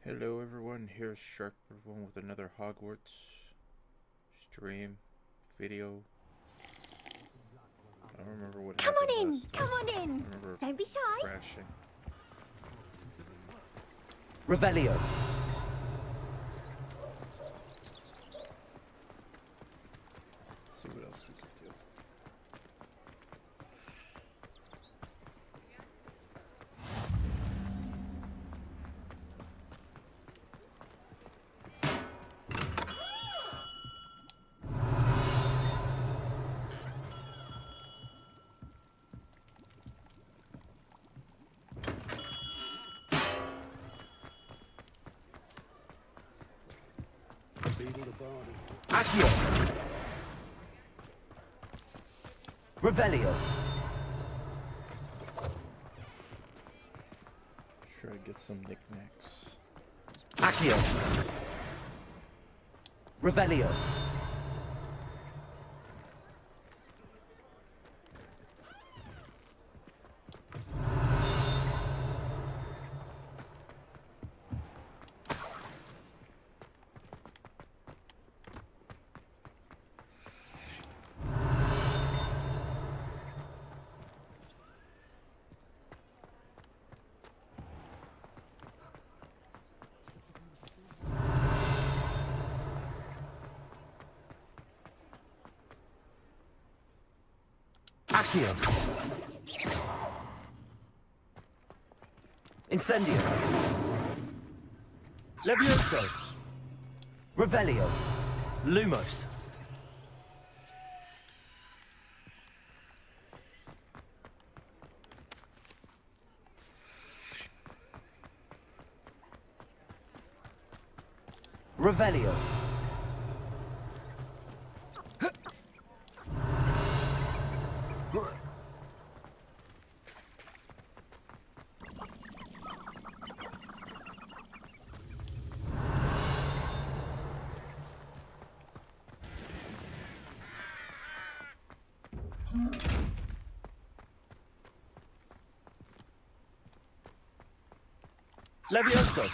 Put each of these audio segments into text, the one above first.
Hello everyone, here's Shark1 with another Hogwarts stream video. I don't remember what Come happened on in, last time. come on in. I remember Don't be shy. crashing. Revelio. Let's see what else we could do. Accio. Revelio. Try to get some knickknacks. Accio. Revelio. Accio. Incendio. Levioso. Revelio. Lumos. Revelio. Levioso.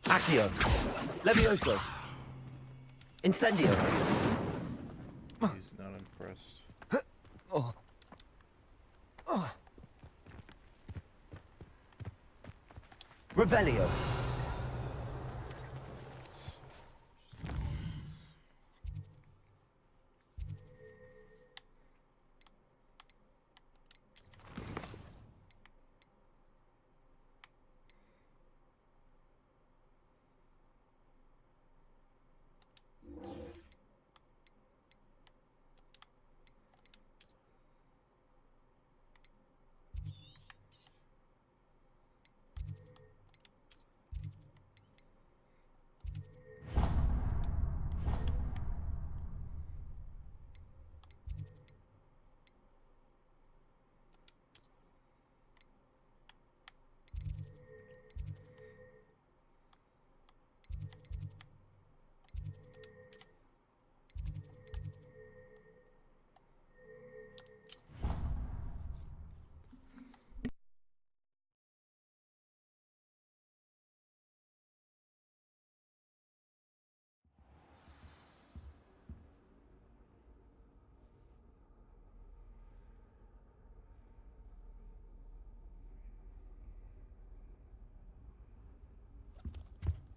Accio. Levioso. Incendio. He's not impressed. Revelio.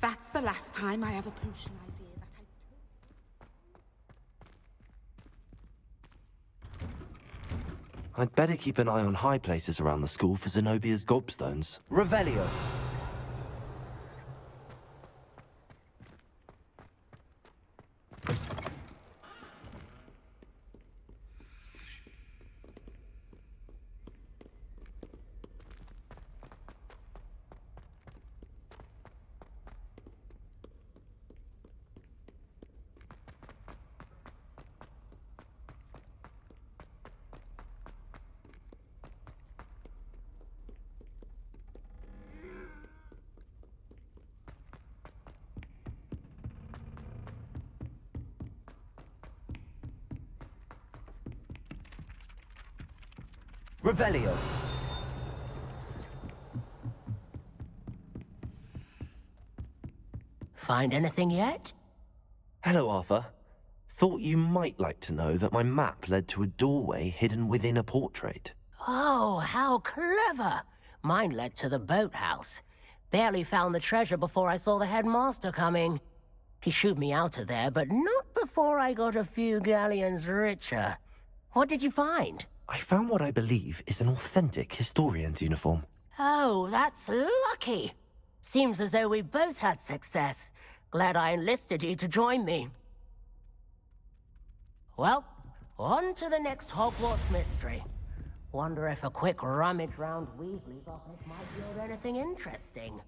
That's the last time I have a potion idea that I I'd better keep an eye on high places around the school for Zenobia's gobstones. Revelio. Revelio. Find anything yet? Hello, Arthur. Thought you might like to know that my map led to a doorway hidden within a portrait. Oh, how clever! Mine led to the boathouse. Barely found the treasure before I saw the headmaster coming. He shooed me out of there, but not before I got a few galleons richer. What did you find? I found what I believe is an authentic historian's uniform. Oh, that's lucky. Seems as though we both had success. Glad I enlisted you to join me. Well, on to the next Hogwarts mystery. Wonder if a quick rummage round Weasley's office might yield anything interesting.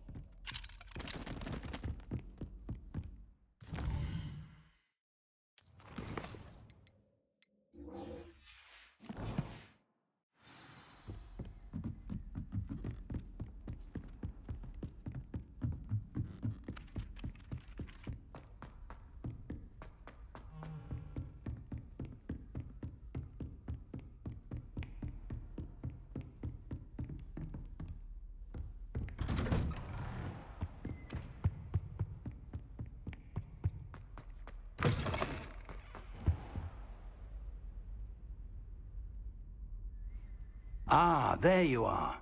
Ah, there you are.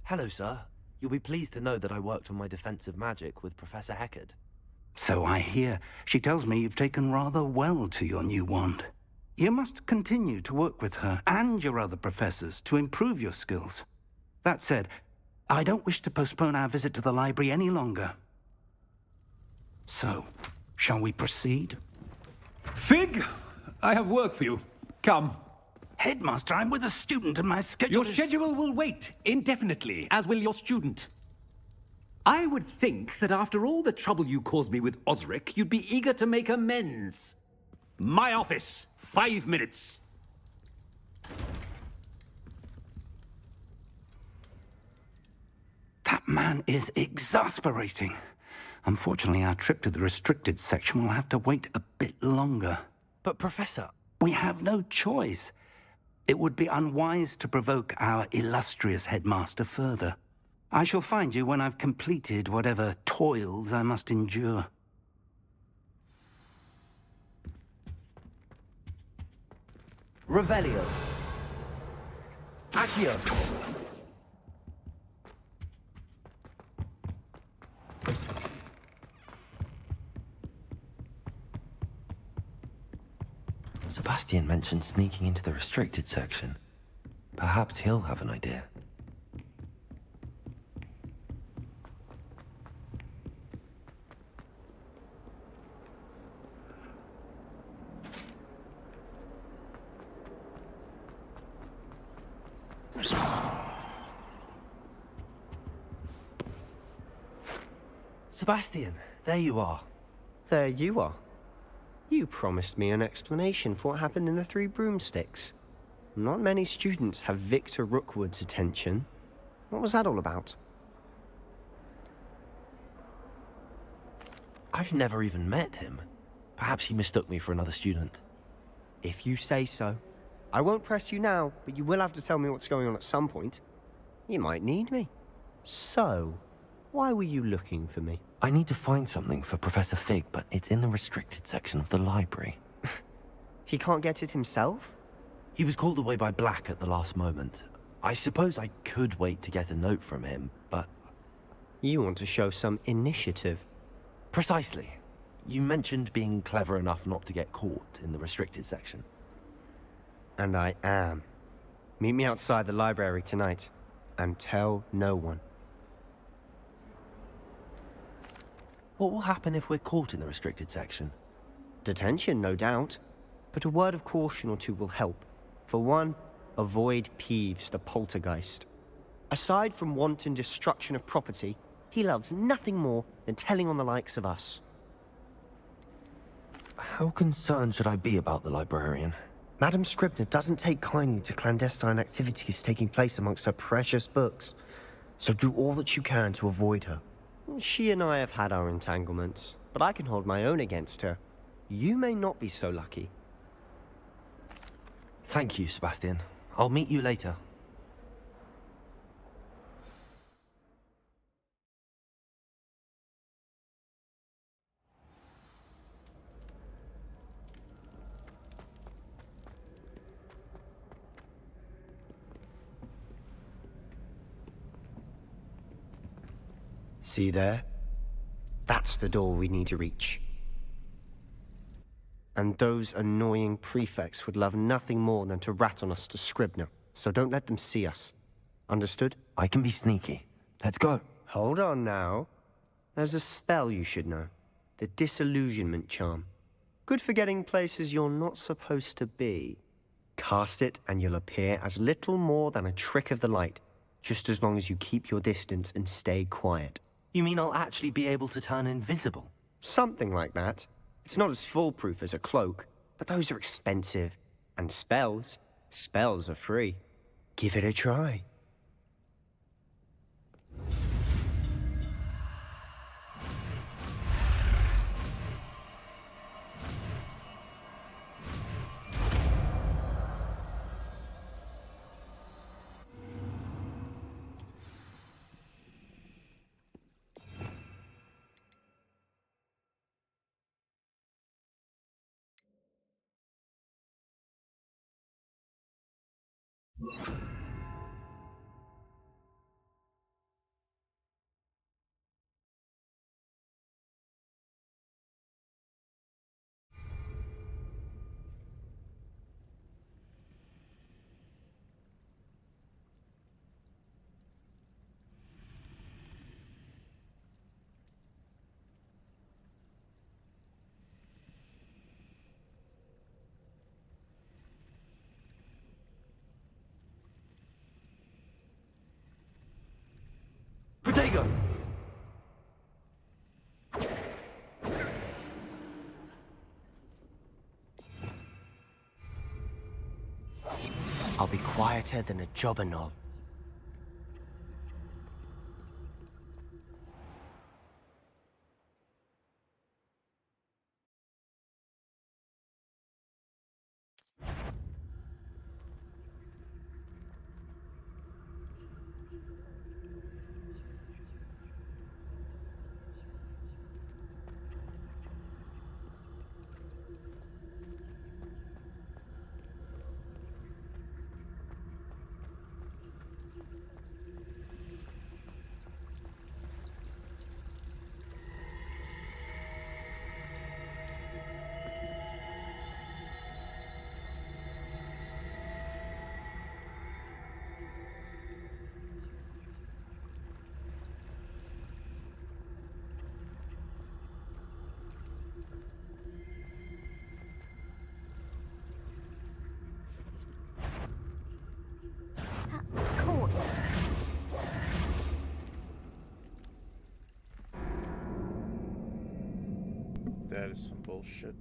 Hello, sir. You'll be pleased to know that I worked on my defensive magic with Professor Heckard. So I hear. She tells me you've taken rather well to your new wand. You must continue to work with her and your other professors to improve your skills. That said, I don't wish to postpone our visit to the library any longer. So, shall we proceed? Fig, I have work for you. Come. Headmaster, I'm with a student and my schedule Your schedule will wait indefinitely, as will your student. I would think that after all the trouble you caused me with Osric, you'd be eager to make amends. My office, 5 minutes. That man is exasperating. Unfortunately, our trip to the restricted section will have to wait a bit longer. But, Professor... We have no choice. It would be unwise to provoke our illustrious headmaster further. I shall find you when I've completed whatever toils I must endure. Revelio. Accio. Sebastian mentioned sneaking into the restricted section. Perhaps he'll have an idea. Sebastian, there you are. There you are. You promised me an explanation for what happened in the Three Broomsticks. Not many students have Victor Rookwood's attention. What was that all about? I've never even met him. Perhaps he mistook me for another student. If you say so. I won't press you now, but you will have to tell me what's going on at some point. You might need me. So, why were you looking for me? I need to find something for Professor Fig, but it's in the restricted section of the library. He can't get it himself? He was called away by Black at the last moment. I suppose I could wait to get a note from him, but... You want to show some initiative. Precisely. You mentioned being clever enough not to get caught in the restricted section. And I am. Meet me outside the library tonight, and tell no one. What will happen if we're caught in the restricted section? Detention, no doubt. But a word of caution or two will help. For one, avoid Peeves, the poltergeist. Aside from wanton destruction of property, he loves nothing more than telling on the likes of us. How concerned should I be about the librarian? Madam Scribner doesn't take kindly to clandestine activities taking place amongst her precious books. So do all that you can to avoid her. She and I have had our entanglements, but I can hold my own against her. You may not be so lucky. Thank you, Sebastian. I'll meet you later. See there? That's the door we need to reach. And those annoying prefects would love nothing more than to rat on us to Scribner, so don't let them see us. Understood? I can be sneaky. Let's go. Hold on now. There's a spell you should know. The Disillusionment Charm. Good for getting places you're not supposed to be. Cast it and you'll appear as little more than a trick of the light, just as long as you keep your distance and stay quiet. You mean I'll actually be able to turn invisible? Something like that. It's not as foolproof as a cloak, but those are expensive. And spells are free. Give it a try. Protego! I'll be quieter than a jobberknoll. That's cool. That is some bullshit.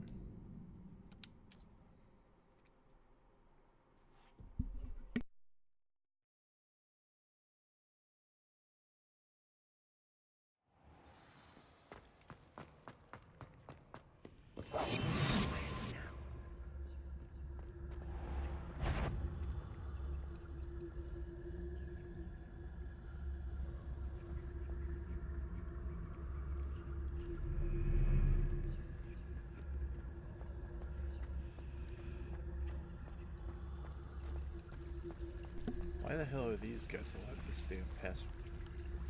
Why the hell are these guys allowed to stay in past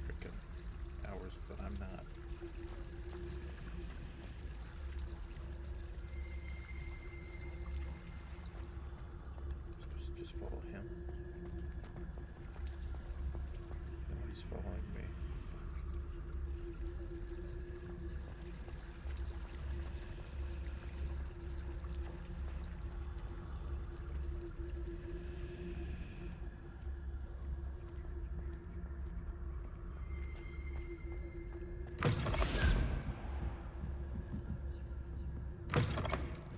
freaking hours, but I'm not? I'm supposed to just follow him? No, he's following me.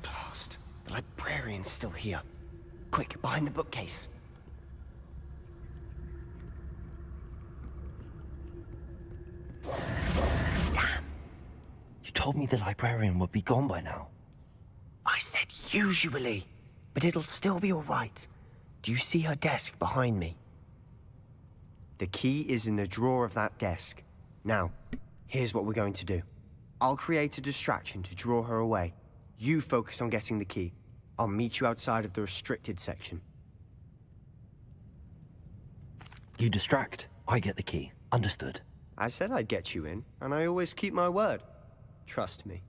Blast. The librarian's still here. Quick, behind the bookcase. Damn. You told me the librarian would be gone by now. I said usually, but it'll still be all right. Do you see her desk behind me? The key is in the drawer of that desk. Now, here's what we're going to do. I'll create a distraction to draw her away. You focus on getting the key. I'll meet you outside of the restricted section. You distract, I get the key. Understood. I said I'd get you in, and I always keep my word. Trust me.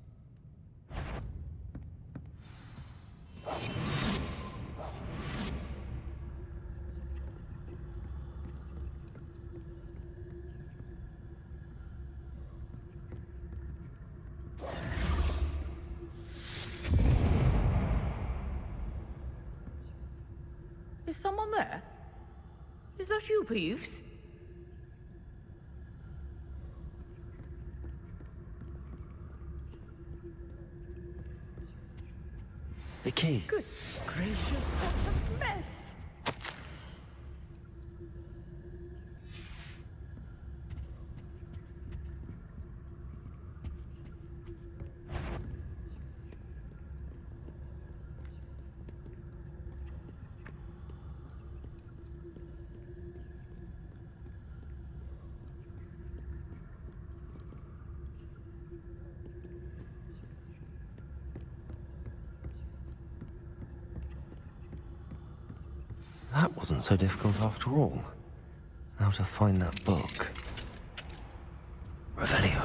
Is someone there? Is that you, Peeves? The key. Good gracious, what a mess! That wasn't so difficult after all. Now to find that book. Revelio.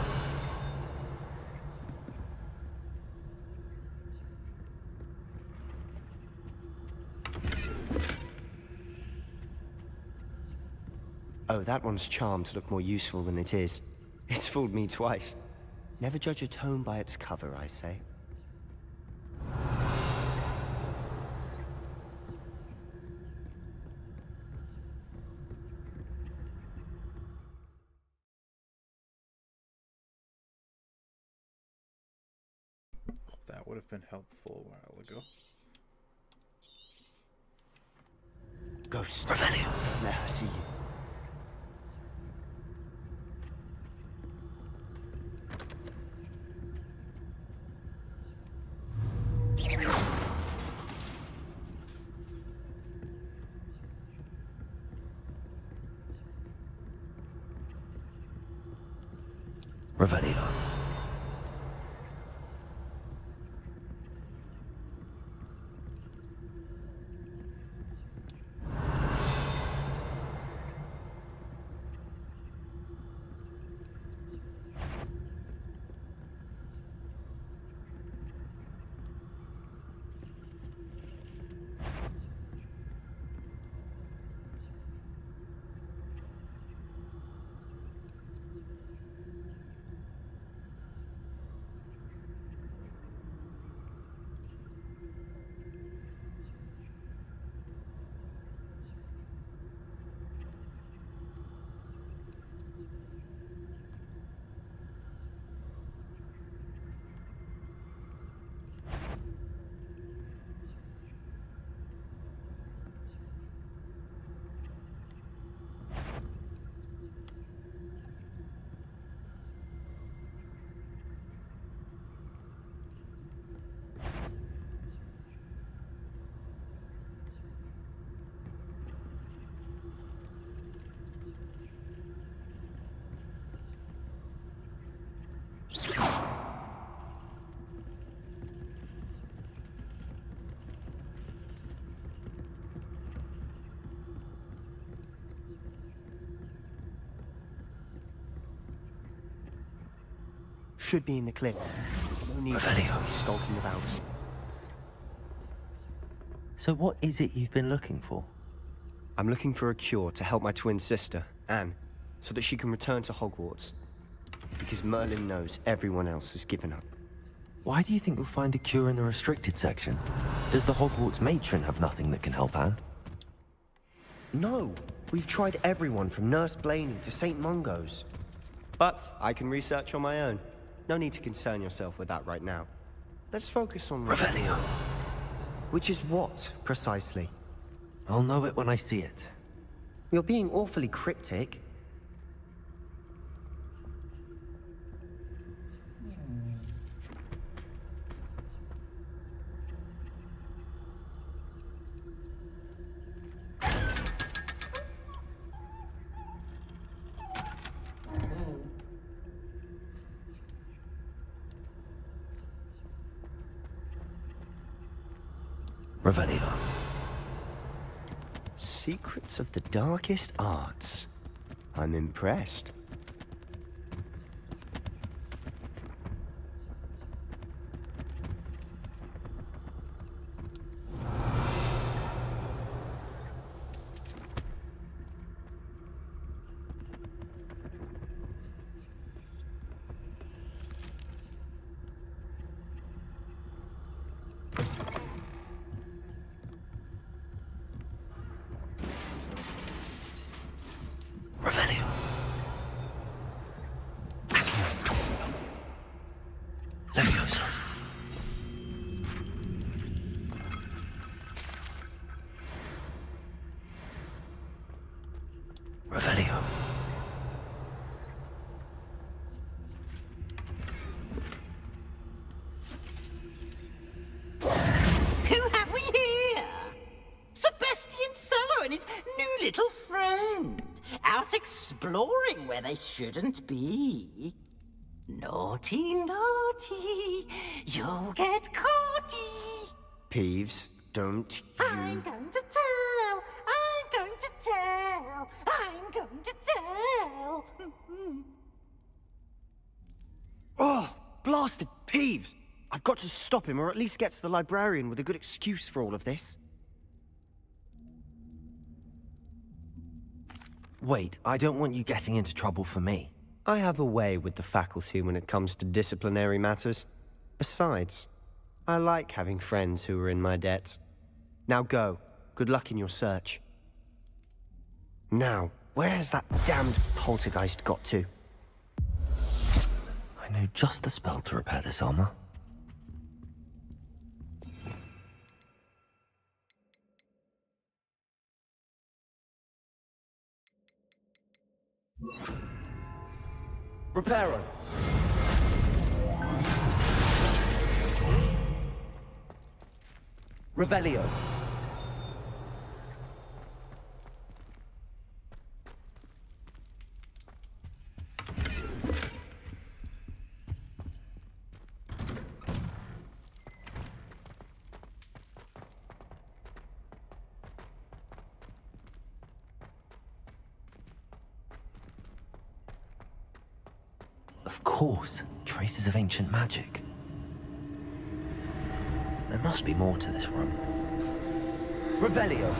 Oh, that one's charmed to look more useful than it is. It's fooled me twice. Never judge a tome by its cover, I say. That would have been helpful a while ago. Ghost. Revelio. Don't let her see you. Revelio. Should be in the cliff. No need to Revelio. be skulking about. So what is it you've been looking for? I'm looking for a cure to help my twin sister, Anne, so that she can return to Hogwarts. Because Merlin knows everyone else has given up. Why do you think you'll find a cure in the restricted section? Does the Hogwarts matron have nothing that can help Anne? No! We've tried everyone from Nurse Blaney to St. Mungo's. But I can research on my own. No need to concern yourself with that right now. Let's focus on... Revelio. Which is what, precisely? I'll know it when I see it. You're being awfully cryptic. Revelio. Secrets of the darkest arts. I'm impressed. Revelio. Who have we here? Sebastian Cello and his new little friend. Out exploring where they shouldn't be. Naughty, naughty, you'll get caughty. Peeves, don't I'm you... going to tell, I'm going to tell, I'm going to tell. Oh, blasted Peeves! I've got to stop him, or at least get to the librarian with a good excuse for all of this. Wait, I don't want you getting into trouble for me. I have a way with the faculty when it comes to disciplinary matters. Besides, I like having friends who are in my debt. Now go. Good luck in your search. Now, where's that damned poltergeist got to? I know just the spell to repair this armor. Reparo. Revelio. Of course, traces of ancient magic. There must be more to this room. Revelio.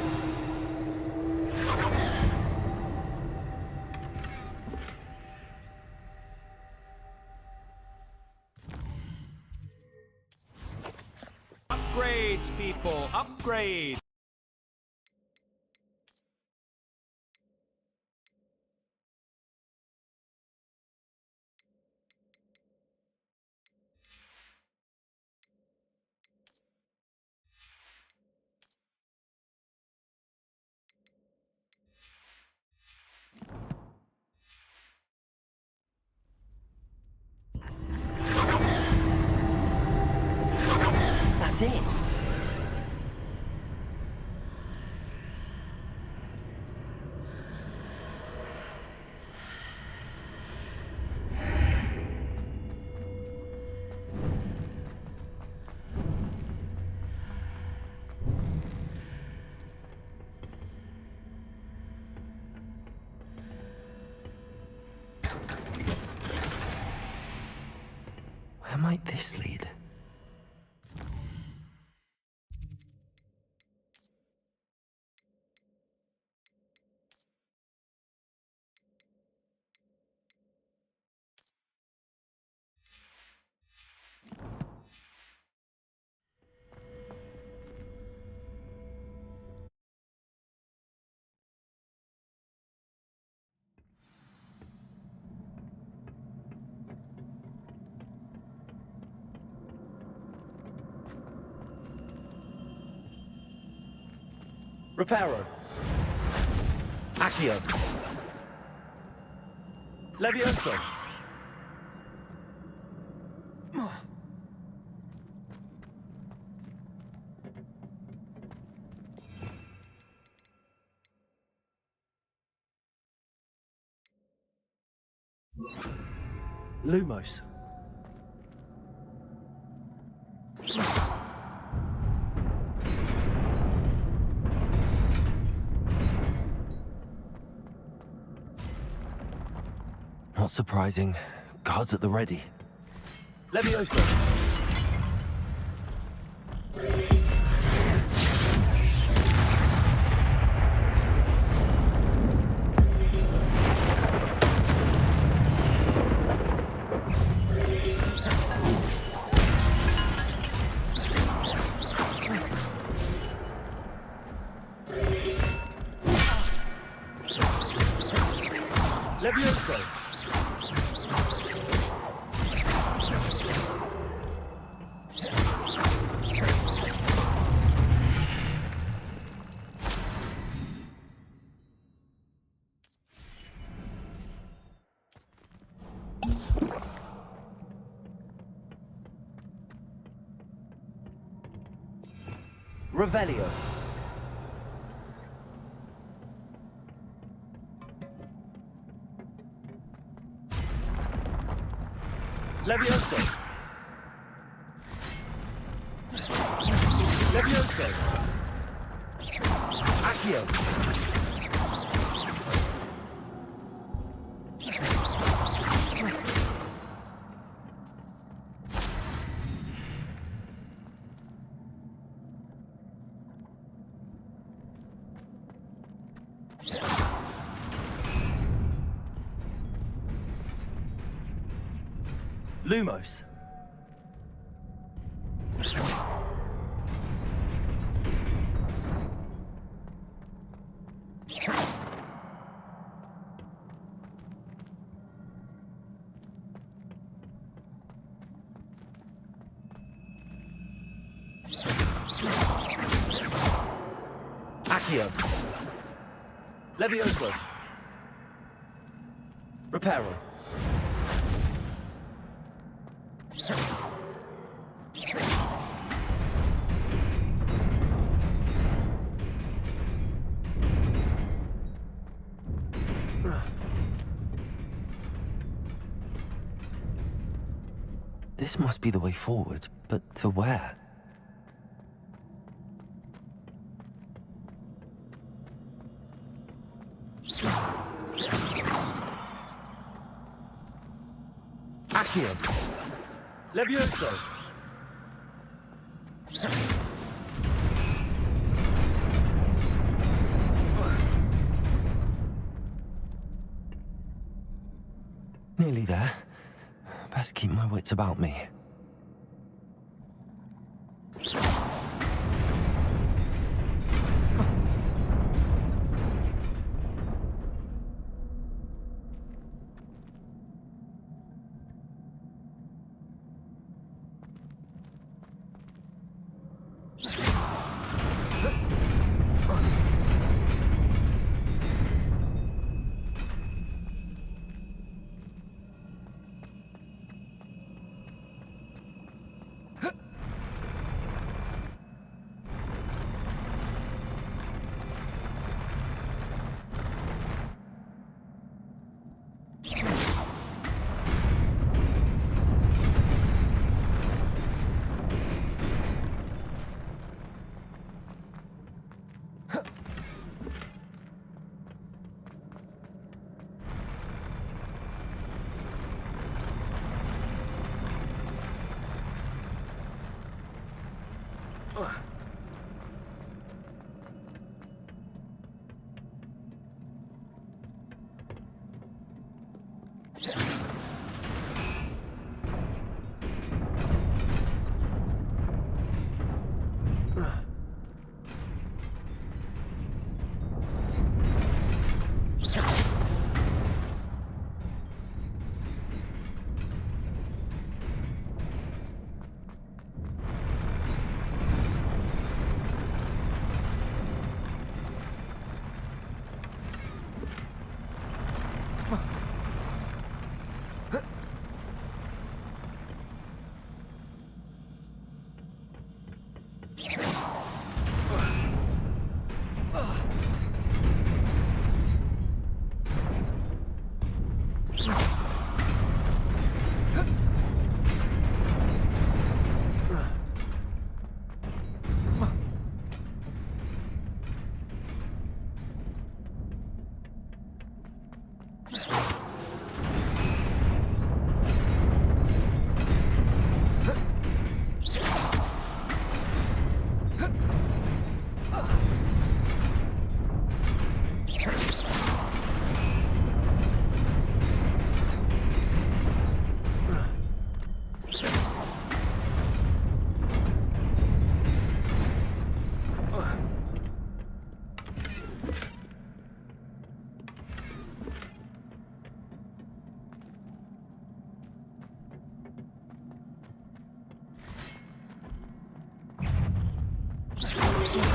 Upgrades, people, upgrades! That's it! Where might this lead? Reparo. Accio. Levioso. Lumos. Not surprising. Guards at the ready. Levioso. Levioso. Revelio. Levioso. Levioso. Accio. Lumos. Accio. Levioso. Reparo. This must be the way forward, but to where? Accio. Levioso. Nearly there. Best keep my wits about me.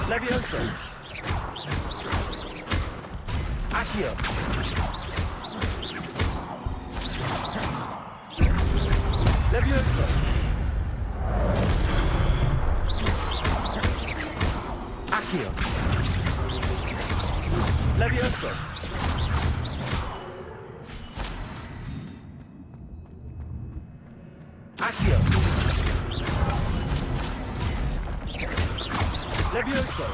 Levioso. Accio. Levioso. Accio. Levioso. Accio. Levioso.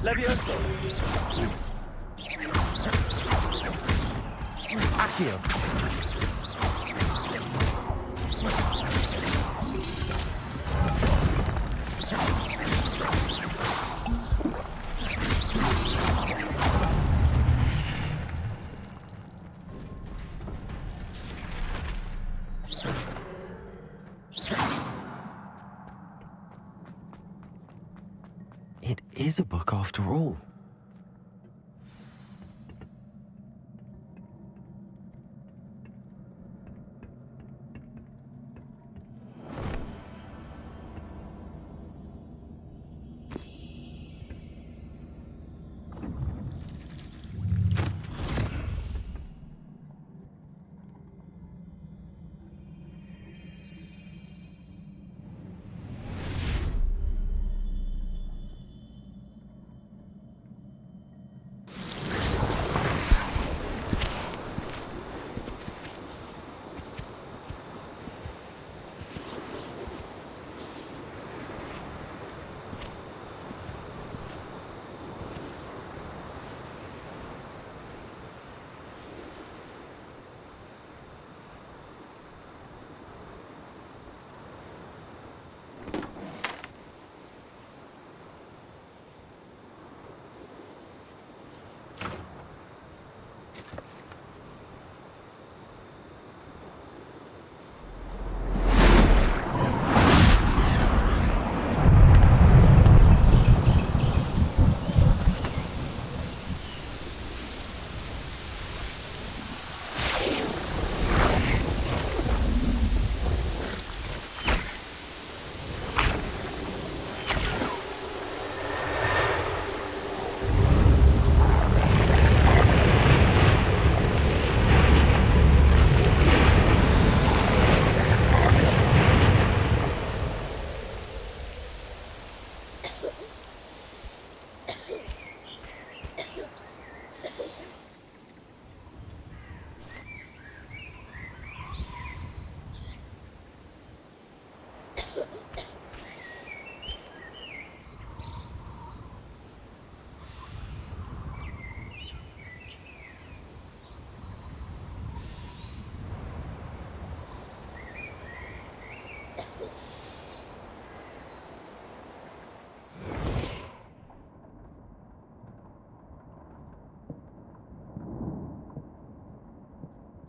Levioso. Accio. It is a book after all.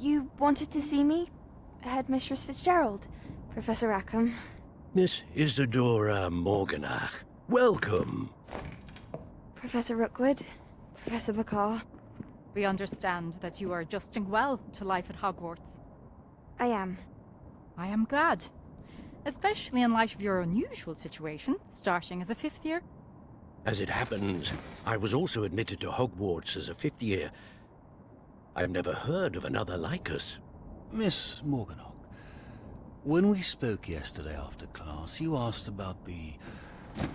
You wanted to see me? Headmistress Fitzgerald? Professor Rackham? Miss Isadora Morganach, welcome. Professor Rookwood? Professor McCaw? We understand that you are adjusting well to life at Hogwarts. I am. I am glad. Especially in light of your unusual situation, starting as a fifth year. As it happens, I was also admitted to Hogwarts as a fifth year. I've never heard of another like us. Miss Morganach, when we spoke yesterday after class, you asked about the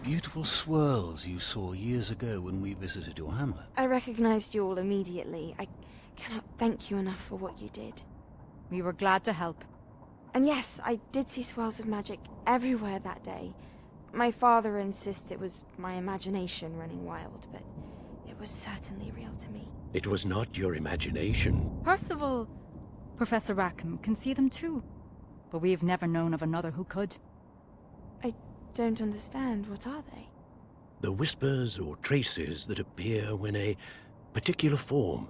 beautiful swirls you saw years ago when we visited your hamlet. I recognized you all immediately. I cannot thank you enough for what you did. We were glad to help. And yes, I did see swirls of magic everywhere that day. My father insists it was my imagination running wild, but it was certainly real to me. It was not your imagination. Percival, Professor Rackham can see them too. But we've never known of another who could. I don't understand. What are they? The whispers or traces that appear when a particular form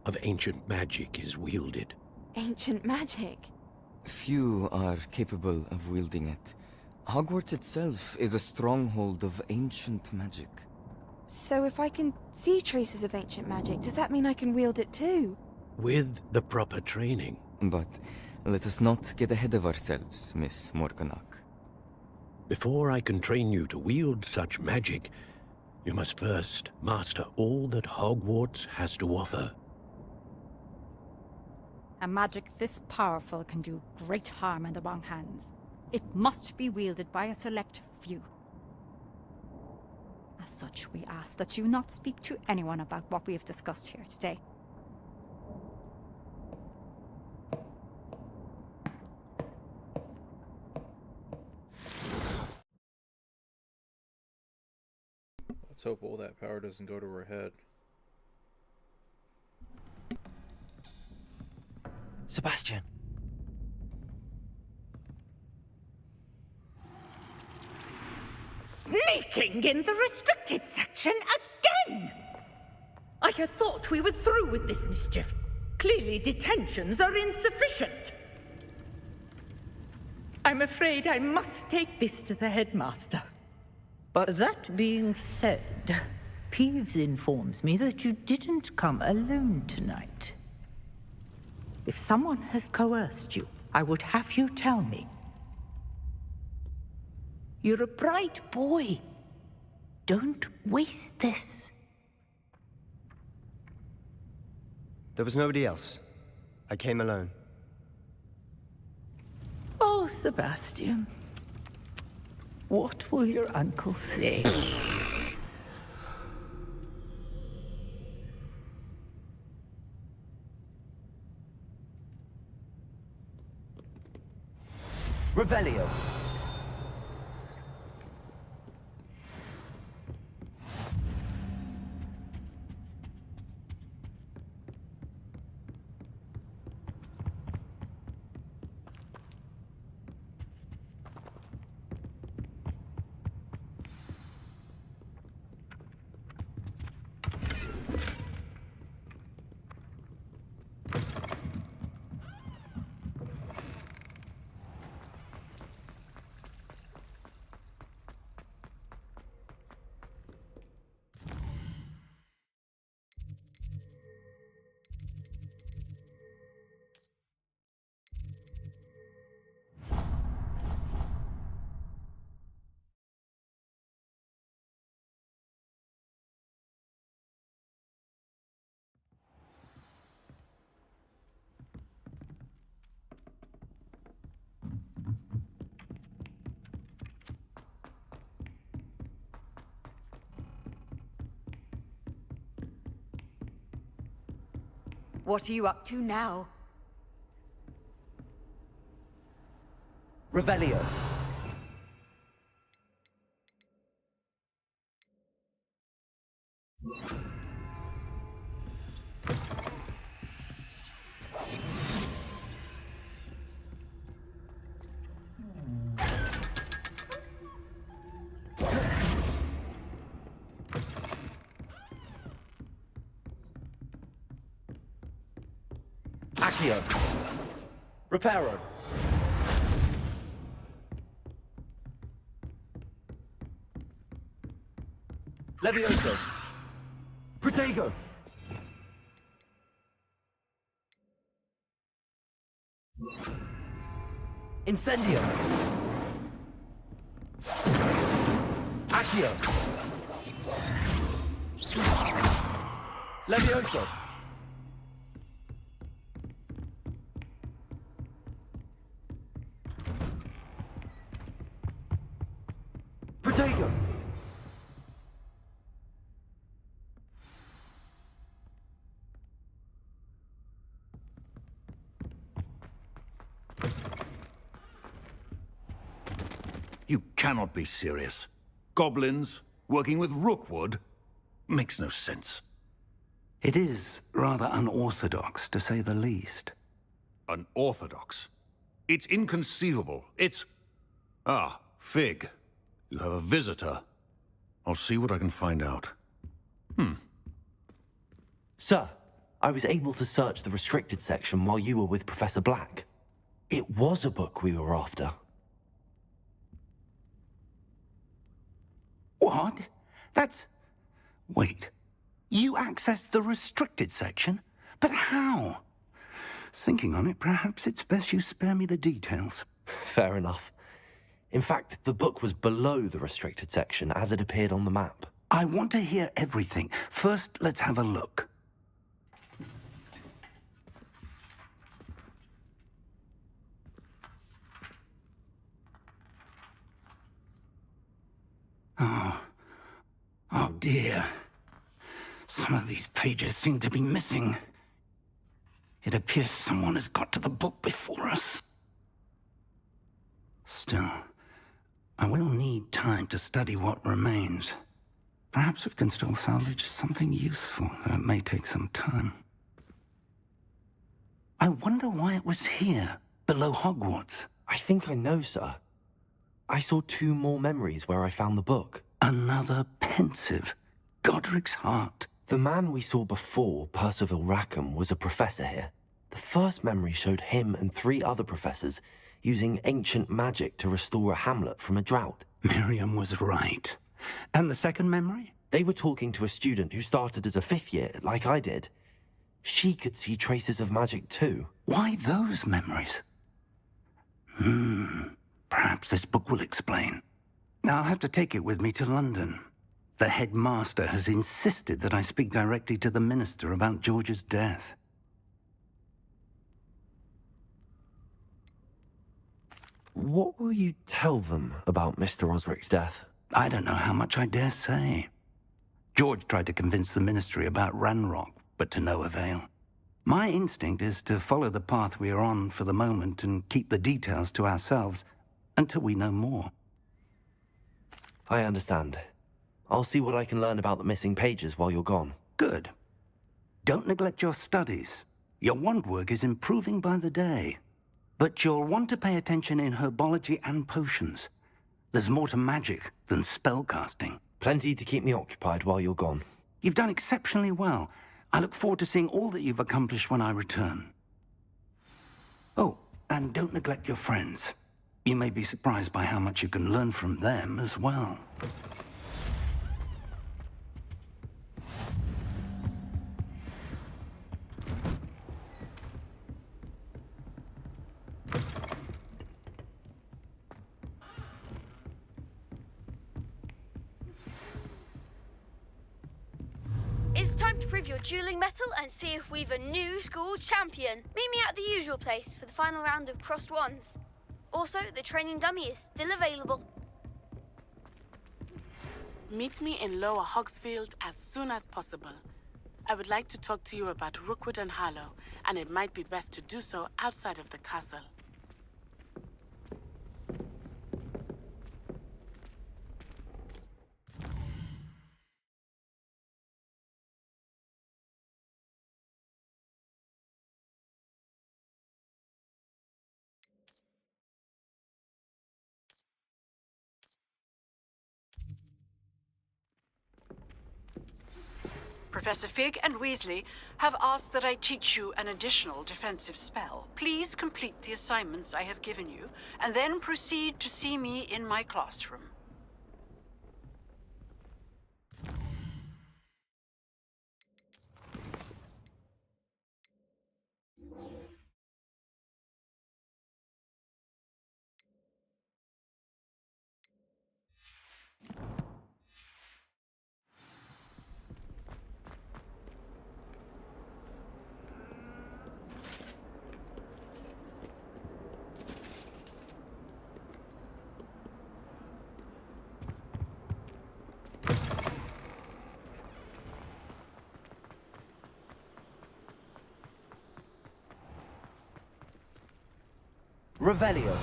of ancient magic is wielded. Ancient magic? Few are capable of wielding it. Hogwarts itself is a stronghold of ancient magic. So if I can see traces of ancient magic, does that mean I can wield it too? With the proper training. But let us not get ahead of ourselves, Miss Morganach. Before I can train you to wield such magic, you must first master all that Hogwarts has to offer. A magic this powerful can do great harm in the wrong hands. It must be wielded by a select few. As such, we ask that you not speak to anyone about what we have discussed here today. Let's hope all that power doesn't go to her head. Sebastian. Sneaking in the restricted section again! I had thought we were through with this mischief. Clearly detentions are insufficient. I'm afraid I must take this to the headmaster. But that being said, Peeves informs me that you didn't come alone tonight. If someone has coerced you, I would have you tell me. You're a bright boy. Don't waste this. There was nobody else. I came alone. Oh, Sebastian. What will your uncle say? Revelio. What are you up to now? Revelio. Accio. Reparo. Levioso. Protego. Incendio. Accio. Levioso. Protego. You cannot be serious. Goblins working with Rookwood? Makes no sense. It is rather unorthodox, to say the least. Unorthodox? It's inconceivable. It's... Ah, Fig. You have a visitor. I'll see what I can find out. Sir, I was able to search the restricted section while you were with Professor Black. It was a book we were after. What? That's... Wait. You accessed the restricted section? But how? Thinking on it, perhaps it's best you spare me the details. Fair enough. In fact, the book was below the restricted section as it appeared on the map. I want to hear everything. First, let's have a look. dear. Some of these pages seem to be missing. It appears someone has got to the book before us. Still, I will need time to study what remains. Perhaps we can still salvage something useful, though it may take some time. I wonder why it was here, below Hogwarts. I think I know, sir. I saw 2 more memories where I found the book. Another pensive. Godric's heart. The man we saw before, Percival Rackham, was a professor here. The first memory showed him and 3 other professors using ancient magic to restore a hamlet from a drought. Miriam was right. And the second memory? They were talking to a student who started as a 5th year, like I did. She could see traces of magic too. Why those memories? Perhaps this book will explain. I'll have to take it with me to London. The headmaster has insisted that I speak directly to the minister about George's death. What will you tell them about Mr. Osric's death? I don't know how much I dare say. George tried to convince the ministry about Ranrock, but to no avail. My instinct is to follow the path we are on for the moment and keep the details to ourselves until we know more. I understand. I'll see what I can learn about the missing pages while you're gone. Good. Don't neglect your studies. Your wand work is improving by the day. But you'll want to pay attention in herbology and potions. There's more to magic than spellcasting. Plenty to keep me occupied while you're gone. You've done exceptionally well. I look forward to seeing all that you've accomplished when I return. Oh, and don't neglect your friends. You may be surprised by how much you can learn from them as well. It's time to prove your dueling mettle and see if we've a new school champion. Meet me at the usual place for the final round of crossed wands. Also, the training dummy is still available. Meet me in Lower Hogsfield as soon as possible. I would like to talk to you about Rookwood and Harlow, and it might be best to do so outside of the castle. Professor Fig and Weasley have asked that I teach you an additional defensive spell. Please complete the assignments I have given you, and then proceed to see me in my classroom. Revelio.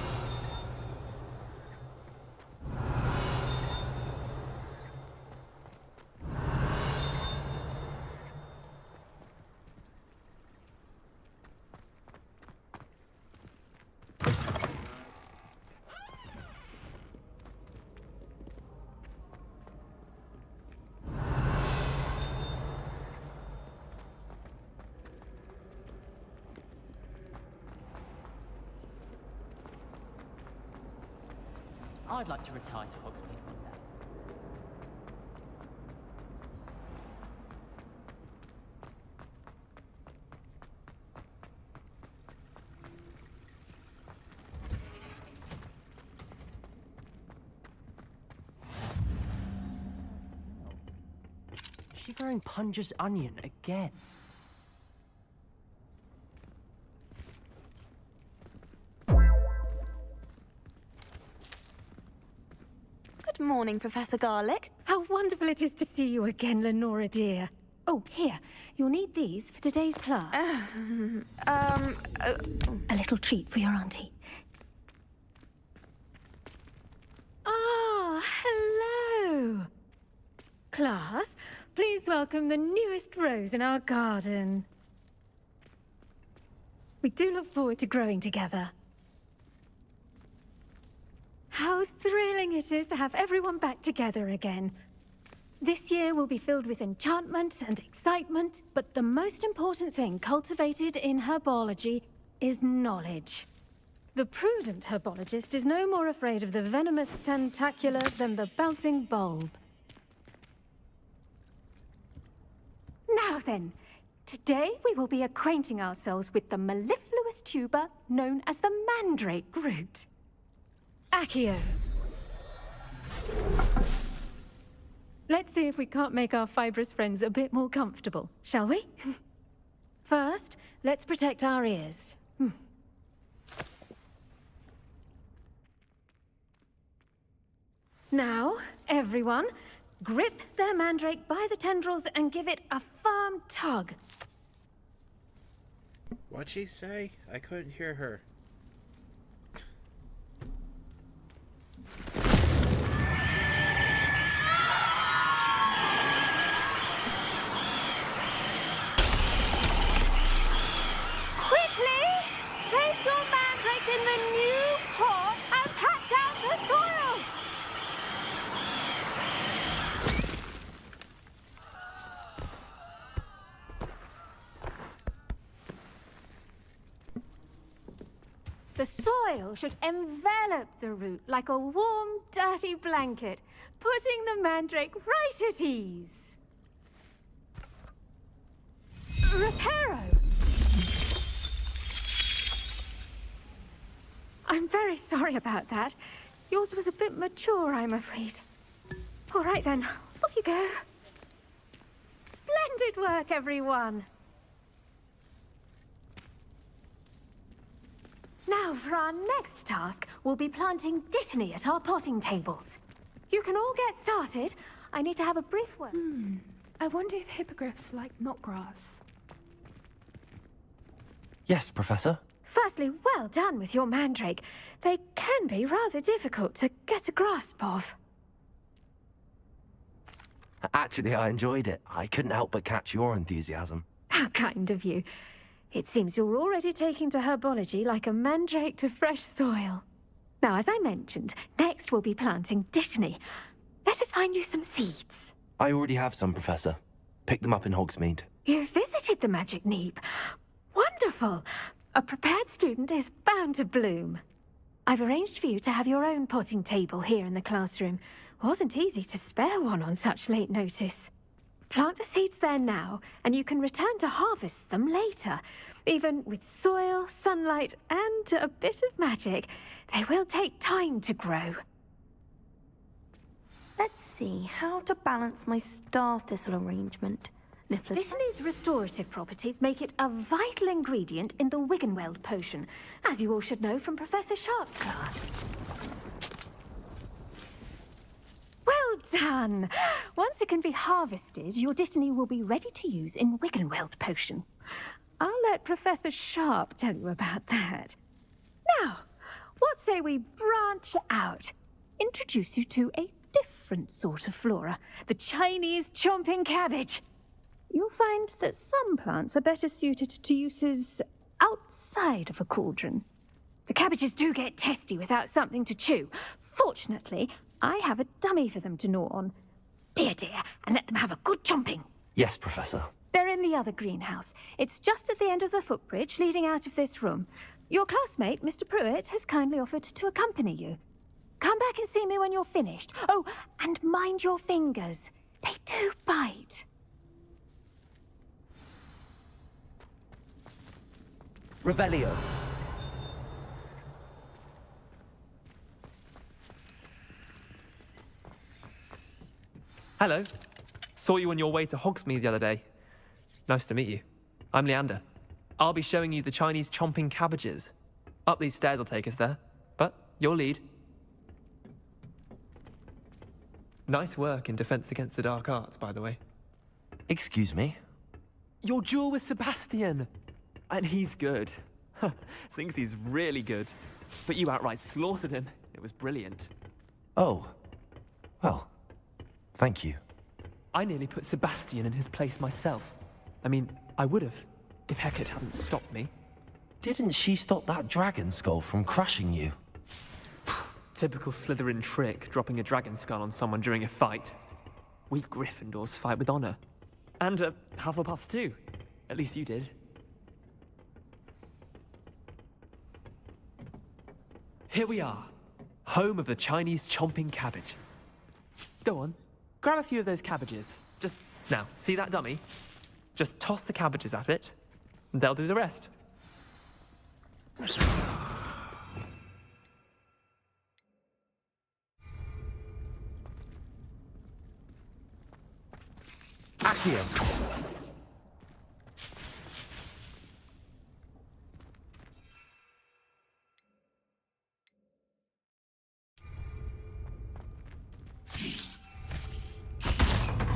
I'd like to retire to Hogsmeade one day. Is she throwing Punja's onion again? Good morning, Professor Garlick. How wonderful it is to see you again, Lenora dear. Oh, here. You'll need these for today's class. A little treat for your auntie. Ah, hello. Class, please welcome the newest rose in our garden. We do look forward to growing together. How thrilling it is to have everyone back together again. This year will be filled with enchantment and excitement, but the most important thing cultivated in herbology is knowledge. The prudent herbologist is no more afraid of the venomous tentacula than the bouncing bulb. Now then, today we will be acquainting ourselves with the mellifluous tuber known as the mandrake root. Accio. Let's see if we can't make our fibrous friends a bit more comfortable, shall we? First, let's protect our ears. Now, everyone, grip their mandrake by the tendrils and give it a firm tug. What'd she say? I couldn't hear her. Quickly! Place your mandrake in the new pot and pat down the soil! The soil should envelop the root like a warm, dirty blanket, putting the mandrake right at ease. Reparo! I'm very sorry about that. Yours was a bit mature, I'm afraid. All right then, off you go. Splendid work, everyone. Now, for our next task, we'll be planting dittany at our potting tables. You can all get started. I need to have a brief word. I wonder if hippogriffs like knotgrass. Yes, Professor. Firstly, well done with your mandrake. They can be rather difficult to get a grasp of. Actually, I enjoyed it. I couldn't help but catch your enthusiasm. How kind of you. It seems you're already taking to herbology like a mandrake to fresh soil. Now, as I mentioned, next we'll be planting dittany. Let us find you some seeds. I already have some, Professor. Picked them up in Hogsmeade. You visited the Magic Neep. Wonderful! A prepared student is bound to bloom. I've arranged for you to have your own potting table here in the classroom. Wasn't easy to spare one on such late notice. Plant the seeds there now, and you can return to harvest them later. Even with soil, sunlight, and a bit of magic, they will take time to grow. Let's see how to balance my star thistle arrangement. Dittany's restorative properties make it a vital ingredient in the Wiggenweld potion, as you all should know from Professor Sharp's class. Well done! Once it can be harvested, your dittany will be ready to use in Wiggenweld potion. I'll let Professor Sharp tell you about that. Now, what say we branch out? Introduce you to a different sort of flora, the Chinese chomping cabbage. You'll find that some plants are better suited to uses outside of a cauldron. The cabbages do get testy without something to chew. Fortunately, I have a dummy for them to gnaw on. Be a dear and let them have a good chomping. Yes, Professor. They're in the other greenhouse. It's just at the end of the footbridge leading out of this room. Your classmate, Mr. Pruitt, has kindly offered to accompany you. Come back and see me when you're finished. Oh, and mind your fingers. They do bite. Revelio. Hello. Saw you on your way to Hogsmeade the other day. Nice to meet you. I'm Leander. I'll be showing you the Chinese chomping cabbages. Up these stairs will take us there, but you'll lead. Nice work in Defense Against the Dark Arts, by the way. Excuse me? Your duel with Sebastian! And he's good. Thinks he's really good. But you outright slaughtered him. It was brilliant. Oh. Well, thank you. I nearly put Sebastian in his place myself. I mean, I would have, if Hecate hadn't stopped me. Didn't she stop that dragon skull from crushing you? Typical Slytherin trick, dropping a dragon skull on someone during a fight. We Gryffindors fight with honor. And Hufflepuffs too. At least you did. Here we are, home of the Chinese chomping cabbage. Go on, grab a few of those cabbages. Just, now, see that dummy? Just toss the cabbages at it, and they'll do the rest. Accio.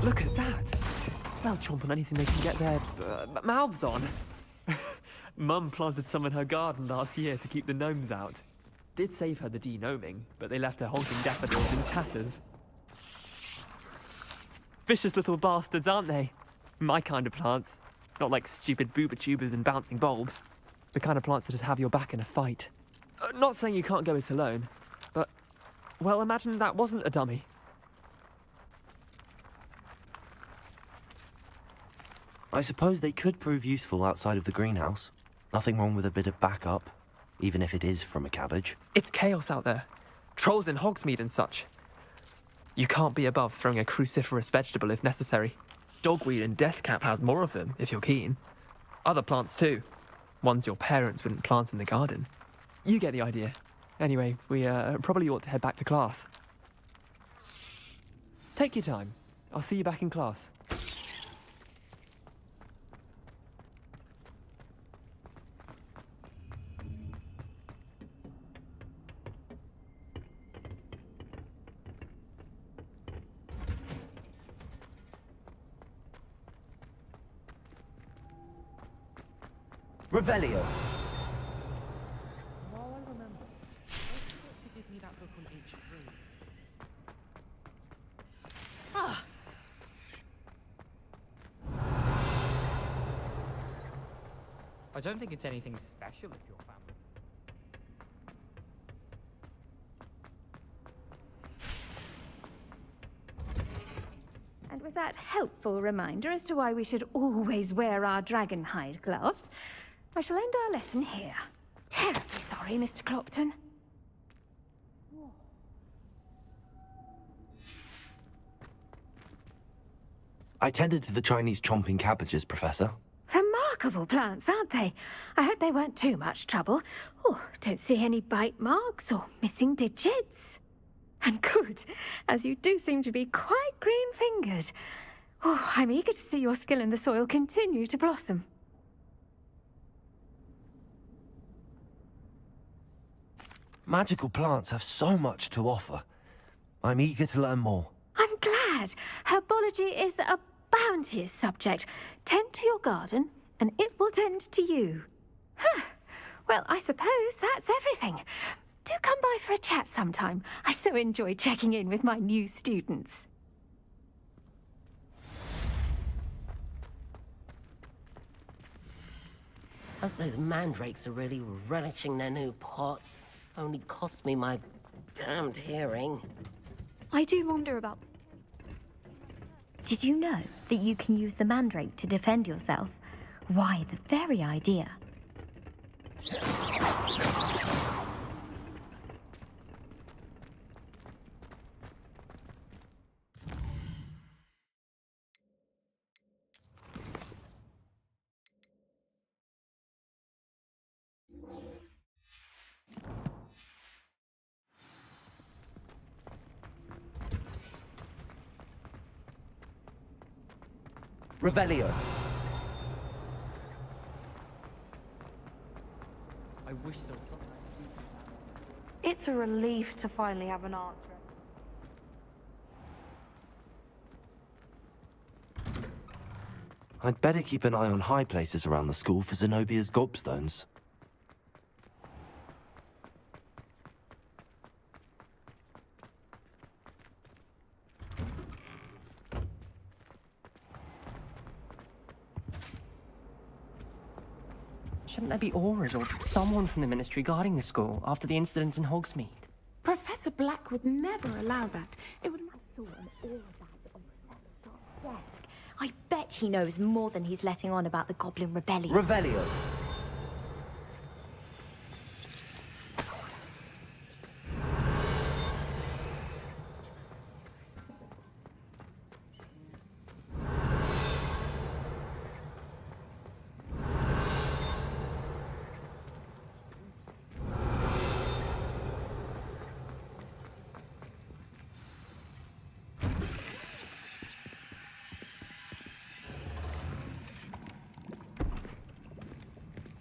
Look at that. They'll chomp on anything they can get their mouths on. Mum planted some in her garden last year to keep the gnomes out. Did save her the denoming, but they left her honking daffodils in tatters. Vicious little bastards, aren't they? My kind of plants. Not like stupid booba tubers and bouncing bulbs. The kind of plants that just have your back in a fight. Not saying you can't go it alone, but, well, imagine that wasn't a dummy. I suppose they could prove useful outside of the greenhouse. Nothing wrong with a bit of backup, even if it is from a cabbage. It's chaos out there. Trolls in Hogsmeade and such. You can't be above throwing a cruciferous vegetable if necessary. Dogweed and deathcap has more of them, if you're keen. Other plants too. Ones your parents wouldn't plant in the garden. You get the idea. Anyway, we probably ought to head back to class. Take your time. I'll see you back in class. Revelio. Ah. I don't think it's anything special if your family. And with that helpful reminder as to why we should always wear our dragonhide gloves, I shall end our lesson here. Terribly sorry, Mr. Clopton. I tended to the Chinese chomping cabbages, Professor. Remarkable plants, aren't they? I hope they weren't too much trouble. Oh, don't see any bite marks or missing digits. And good, as you do seem to be quite green-fingered. Oh, I'm eager to see your skill in the soil continue to blossom. Magical plants have so much to offer. I'm eager to learn more. I'm glad. Herbology is a bounteous subject. Tend to your garden, and it will tend to you. Huh. Well, I suppose that's everything. Do come by for a chat sometime. I so enjoy checking in with my new students. Hope those mandrakes are really relishing their new pots. Only cost me my damned hearing. I do wonder about... Did you know that you can use the mandrake to defend yourself? Why, the very idea. Revelio. I wish there was something I could do. It's a relief to finally have an answer. I'd better keep an eye on high places around the school for Zenobia's gobstones. Shouldn't there be auras or someone from the Ministry guarding the school after the incident in Hogsmeade? Professor Black would never allow that. It would... Desk. I bet he knows more than he's letting on about the Goblin Rebellion. Revelio.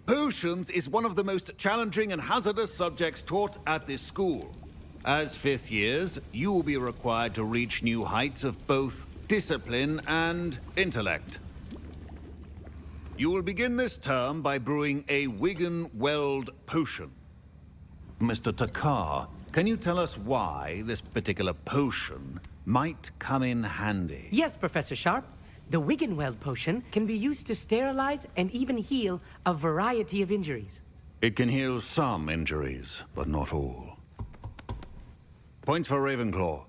Potions is one of the most challenging and hazardous subjects taught at this school. As fifth years, you will be required to reach new heights of both discipline and intellect. You will begin this term by brewing a Wigan-Weld potion. Mr. Takar, can you tell us why this particular potion might come in handy? Yes, Professor Sharp. The Wigan-Weld potion can be used to sterilize and even heal a variety of injuries. It can heal some injuries, but not all. Points for Ravenclaw.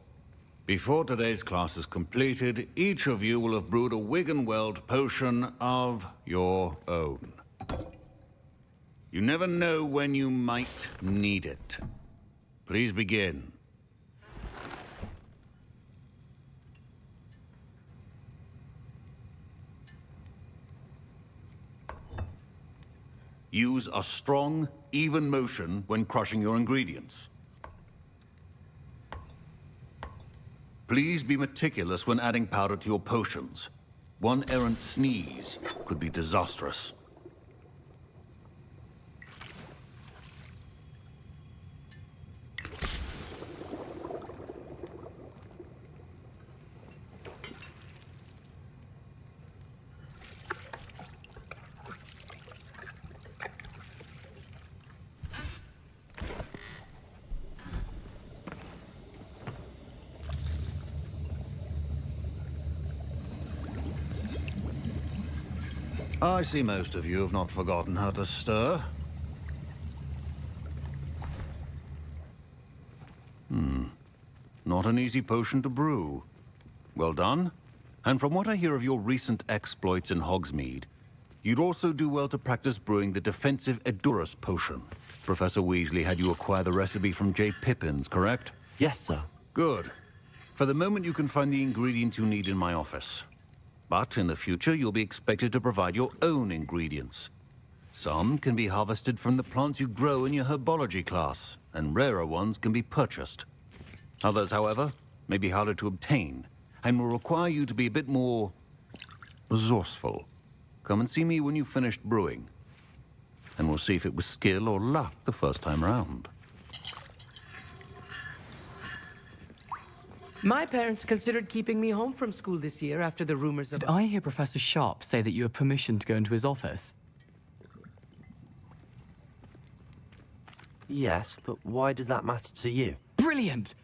Before today's class is completed, each of you will have brewed a Wigan-Weld potion of your own. You never know when you might need it. Please begin. Use a strong, even motion when crushing your ingredients. Please be meticulous when adding powder to your potions. One errant sneeze could be disastrous. I see most of you have not forgotten how to stir. Not an easy potion to brew. Well done. And from what I hear of your recent exploits in Hogsmeade, you'd also do well to practice brewing the defensive Edurus potion. Professor Weasley had you acquire the recipe from J. Pippins, correct? Yes, sir. Good. For the moment, you can find the ingredients you need in my office. But in the future, you'll be expected to provide your own ingredients. Some can be harvested from the plants you grow in your herbology class, and rarer ones can be purchased. Others, however, may be harder to obtain, and will require you to be a bit more resourceful. Come and see me when you've finished brewing, and we'll see if it was skill or luck the first time round. My parents considered keeping me home from school this year after the rumors of... Did I hear Professor Sharp say that you have permission to go into his office? Yes, but why does that matter to you? Brilliant!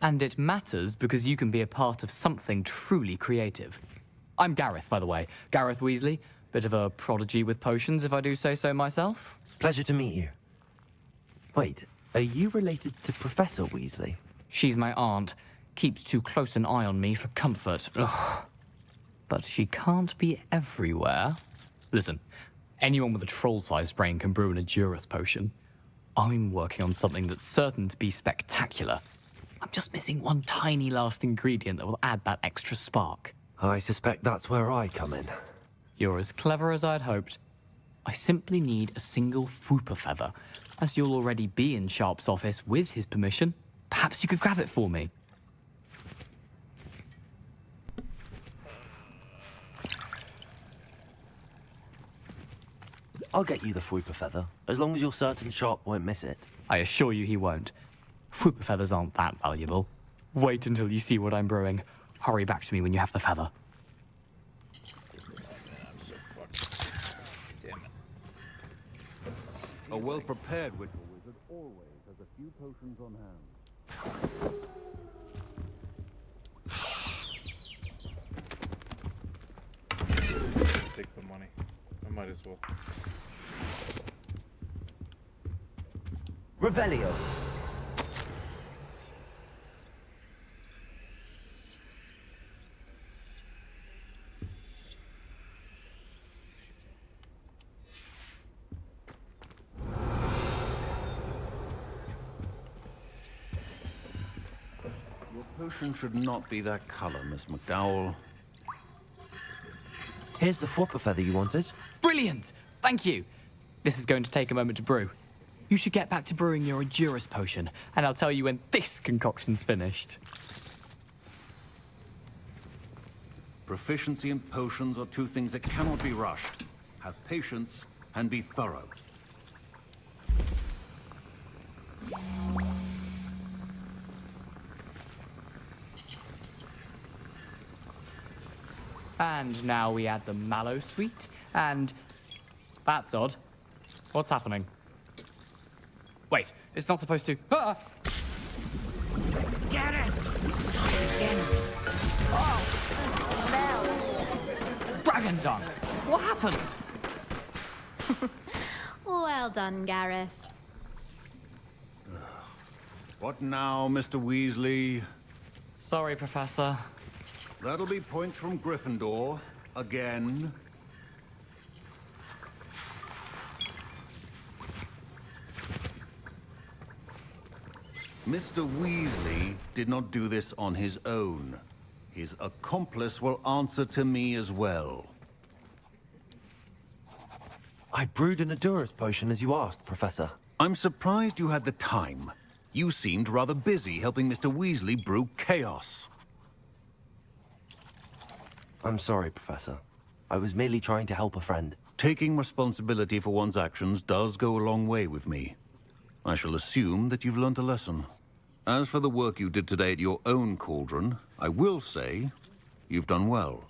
And it matters because you can be a part of something truly creative. I'm Gareth, by the way. Gareth Weasley. Bit of a prodigy with potions, if I do say so myself. Pleasure to meet you. Wait, are you related to Professor Weasley? She's my aunt. Keeps too close an eye on me for comfort. Ugh. But she can't be everywhere. Listen, anyone with a troll-sized brain can brew an Edurus potion. I'm working on something that's certain to be spectacular. I'm just missing one tiny last ingredient that will add that extra spark. I suspect that's where I come in. You're as clever as I'd hoped. I simply need a single Fwooper feather. As you'll already be in Sharp's office with his permission, perhaps you could grab it for me. I'll get you the Fwooper feather, as long as you're certain Sharp won't miss it. I assure you he won't. Fwooper feathers aren't that valuable. Wait until you see what I'm brewing. Hurry back to me when you have the feather. A well-prepared ritual wizard always has a few potions on hand. Take the money. I might as well. Revelio. Your potion should not be that color, Miss McDowell. Here's the flopper feather you wanted. Brilliant! Thank you. This is going to take a moment to brew. You should get back to brewing your Endurus potion, and I'll tell you when this concoction's finished. Proficiency in potions are two things that cannot be rushed. Have patience and be thorough. And now we add the mallow sweet, and... That's odd. What's happening? Wait, it's not supposed to... Ah! Get it! Dragon dung! What happened? Well done, Gareth. What now, Mr. Weasley? Sorry, Professor. That'll be points from Gryffindor. Again. Mr. Weasley did not do this on his own. His accomplice will answer to me as well. I brewed an Endurus potion as you asked, Professor. I'm surprised you had the time. You seemed rather busy helping Mr. Weasley brew chaos. I'm sorry, Professor. I was merely trying to help a friend. Taking responsibility for one's actions does go a long way with me. I shall assume that you've learnt a lesson. As for the work you did today at your own cauldron, I will say you've done well.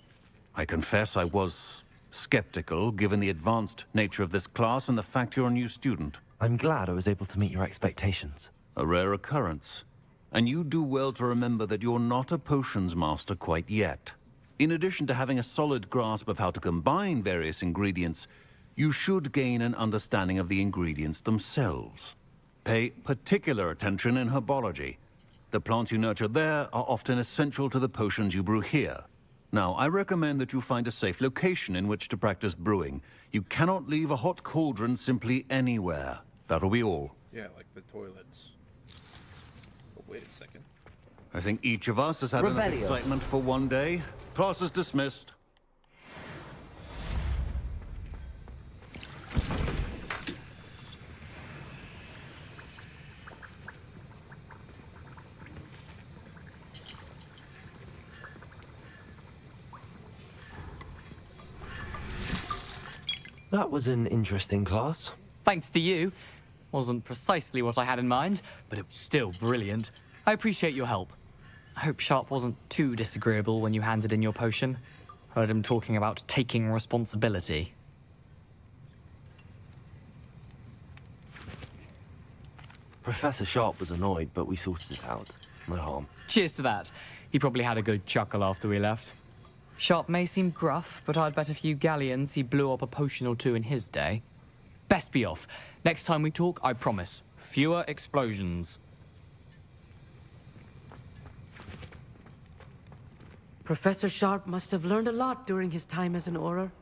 I confess I was skeptical, given the advanced nature of this class and the fact you're a new student. I'm glad I was able to meet your expectations. A rare occurrence. And you do well to remember that you're not a potions master quite yet. In addition to having a solid grasp of how to combine various ingredients, you should gain an understanding of the ingredients themselves. Pay particular attention in herbology. The plants you nurture there are often essential to the potions you brew here. Now, I recommend that you find a safe location in which to practice brewing. You cannot leave a hot cauldron simply anywhere. That'll be all. Yeah, like the toilets. But wait a second. I think each of us has had enough excitement for one day. Class is dismissed. That was an interesting class. Thanks to you. Wasn't precisely what I had in mind, but it was still brilliant. I appreciate your help. I hope Sharp wasn't too disagreeable when you handed in your potion. Heard him talking about taking responsibility. Professor Sharp was annoyed, but we sorted it out. No harm. Cheers to that. He probably had a good chuckle after we left. Sharp may seem gruff, but I'd bet a few galleons he blew up a potion or two in his day. Best be off. Next time we talk, I promise, fewer explosions. Professor Sharp must have learned a lot during his time as an Auror.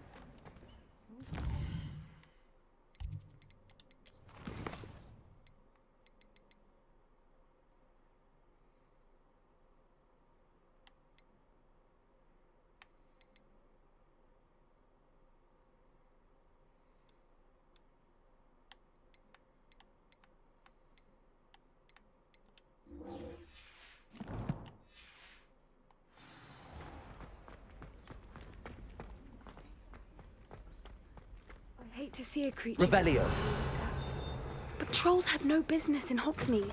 I hate to see a creature. Revelio. But trolls have no business in Hogsmeade.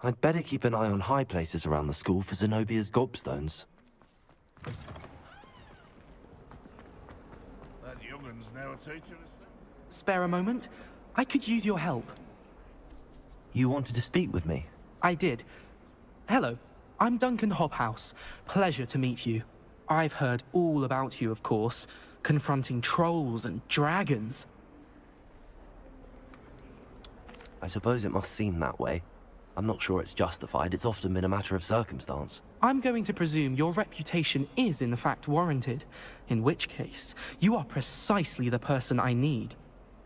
I'd better keep an eye on high places around the school for Zenobia's gobstones. That youngun's now a teacher, is that? Spare a moment? I could use your help. You wanted to speak with me? I did. Hello, I'm Duncan Hobhouse. Pleasure to meet you. I've heard all about you, of course, confronting trolls and dragons. I suppose it must seem that way. I'm not sure it's justified. It's often been a matter of circumstance. I'm going to presume your reputation is in fact warranted, in which case, you are precisely the person I need.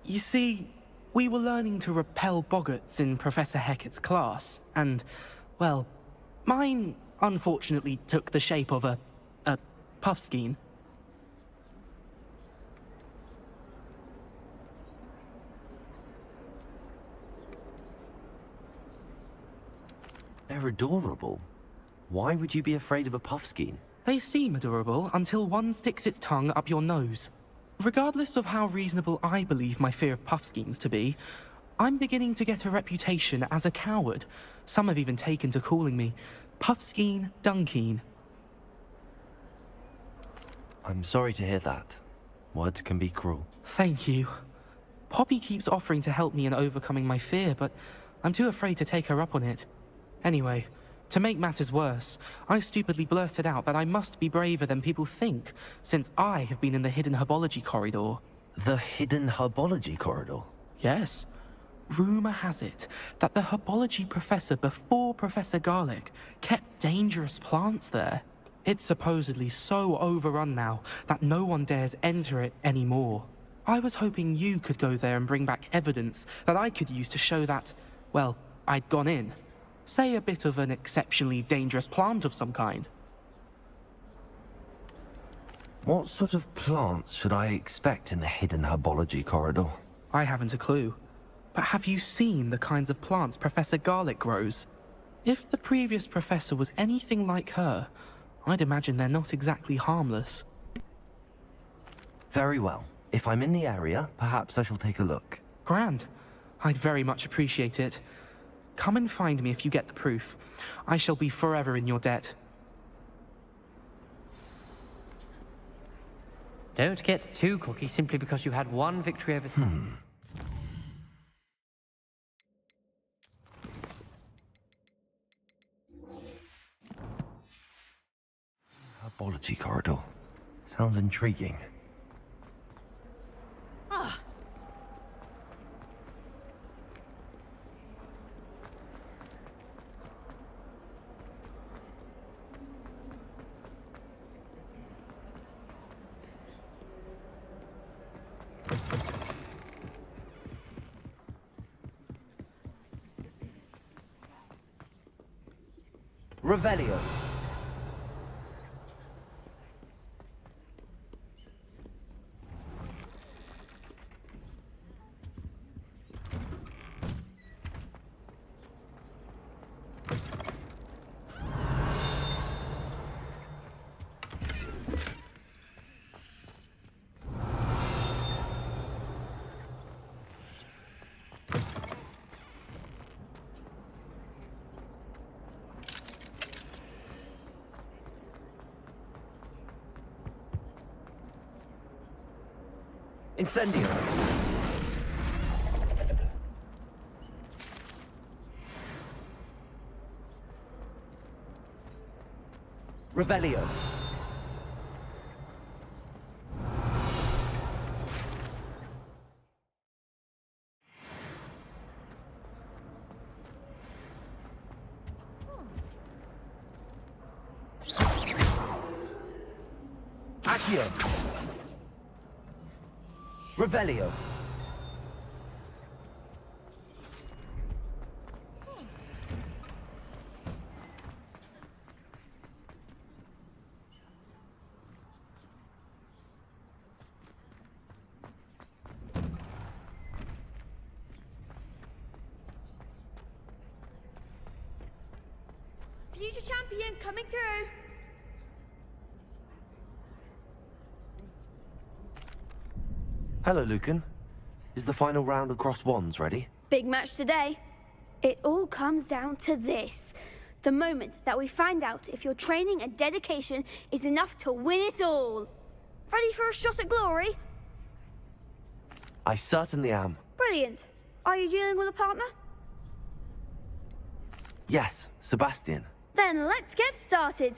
You see, we were learning to repel boggarts in Professor Hecat's class, and, well, mine unfortunately took the shape of a puffskein. They're adorable. Why would you be afraid of a puffskein? They seem adorable until one sticks its tongue up your nose. Regardless of how reasonable I believe my fear of puffskeins to be, I'm beginning to get a reputation as a coward. Some have even taken to calling me Puffskein Dunkeen. I'm sorry to hear that. Words can be cruel. Thank you. Poppy keeps offering to help me in overcoming my fear, but I'm too afraid to take her up on it. Anyway, to make matters worse, I stupidly blurted out that I must be braver than people think, since I have been in the hidden herbology corridor. The hidden herbology corridor? Yes. Rumor has it that the herbology professor before Professor Garlic kept dangerous plants there. It's supposedly so overrun now that no one dares enter it anymore. I was hoping you could go there and bring back evidence that I could use to show that, well, I'd gone in. Say a bit of an exceptionally dangerous plant of some kind. What sort of plants should I expect in the hidden herbology corridor? I haven't a clue. But have you seen the kinds of plants Professor Garlic grows? If the previous professor was anything like her, I'd imagine they're not exactly harmless. Very well. If I'm in the area, perhaps I shall take a look. Grand. I'd very much appreciate it. Come and find me if you get the proof. I shall be forever in your debt. Don't get too cocky simply because you had one victory over some. Herbology corridor. Sounds intriguing. Ah. Revelio. Incendio. Revelio. Accio. Revelio. Future champion coming through. Hello, Lucan. Is the final round of Cross Wands ready? Big match today. It all comes down to this. The moment that we find out if your training and dedication is enough to win it all. Ready for a shot at glory? I certainly am. Brilliant. Are you dealing with a partner? Yes, Sebastian. Then let's get started.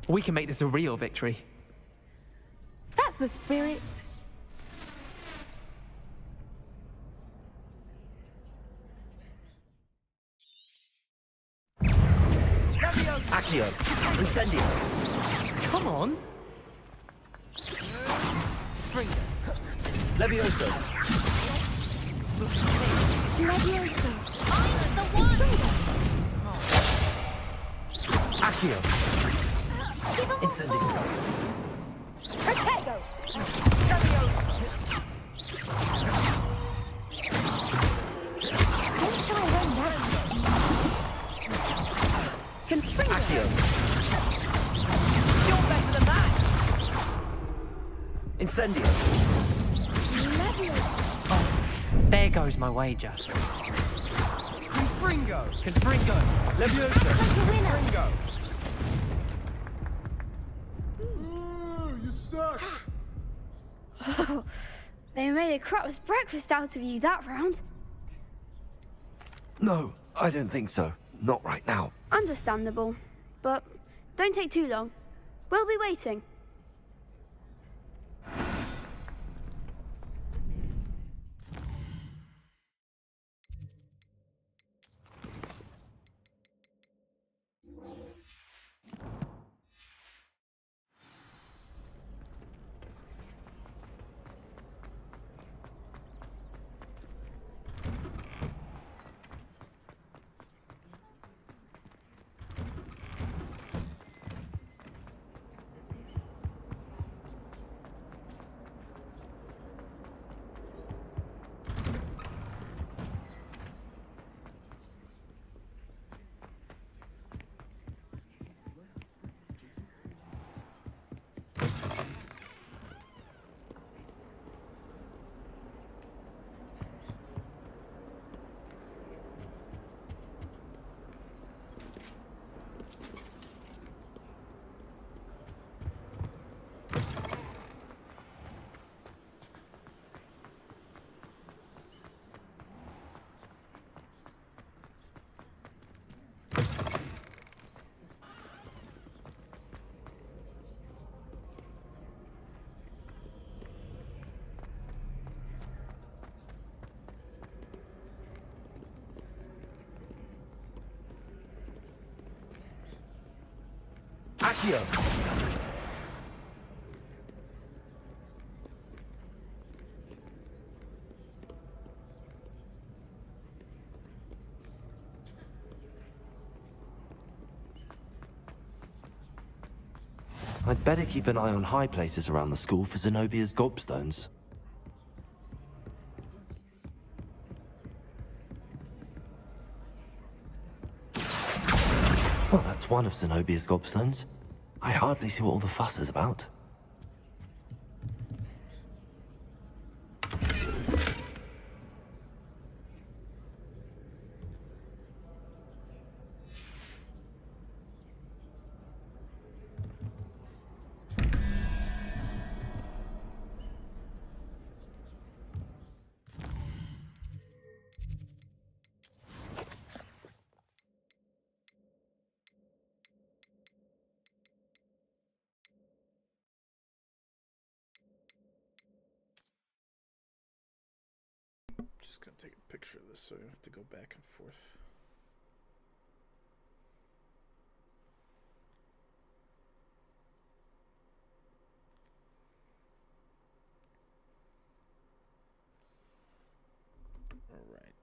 We can make this a real victory. That's the spirit. Accio. Incendio. Come on. Levioso. Levioso. I'm the one! Accio. Incendio. Protego. Don't shy away now. Confringo. Accio. You're better than that. Incendio. There goes my wager. Confringo. Confringo. Levioso. Confringo. You suck! Oh, they made a crap's breakfast out of you that round. No, I don't think so. Not right now. Understandable. But don't take too long. We'll be waiting. Accio. I'd better keep an eye on high places around the school for Zenobia's gobstones. Well, that's one of Zenobia's gobstones. I hardly see what all the fuss is about. Just gonna take a picture of this so I don't have to go back and forth. Alright.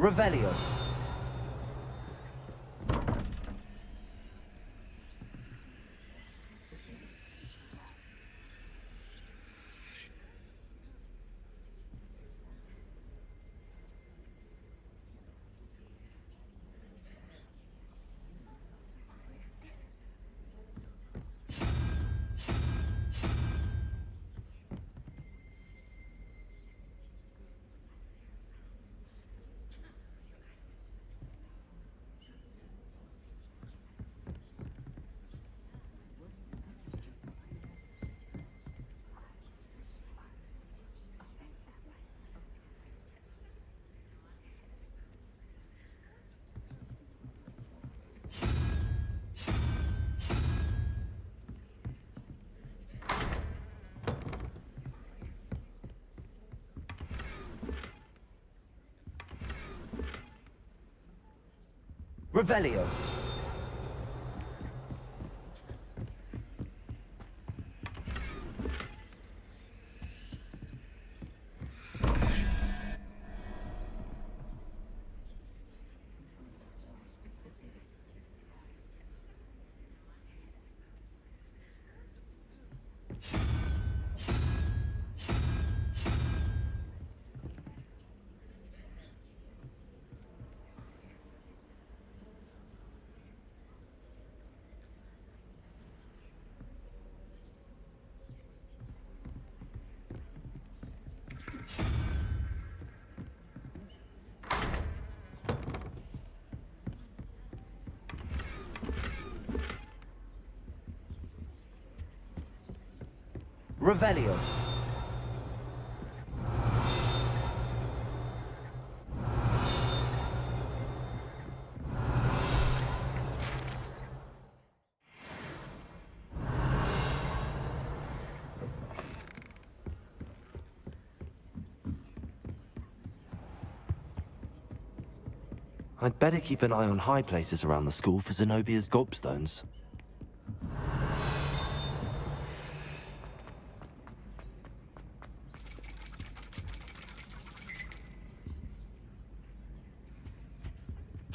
Revelio. Revelio. Revelio. I'd better keep an eye on high places around the school for Zenobia's gobstones.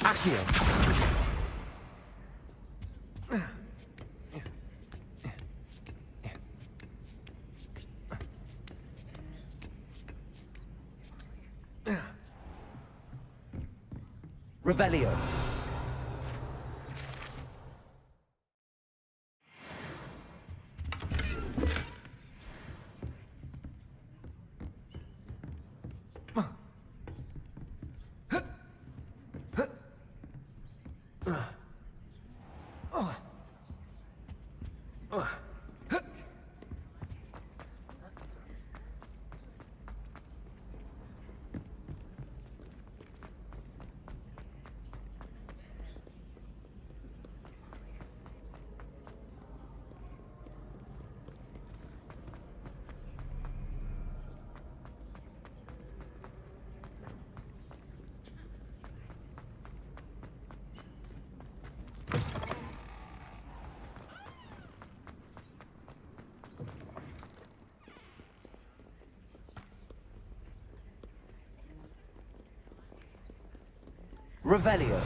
Accio! Revelio. Revelio.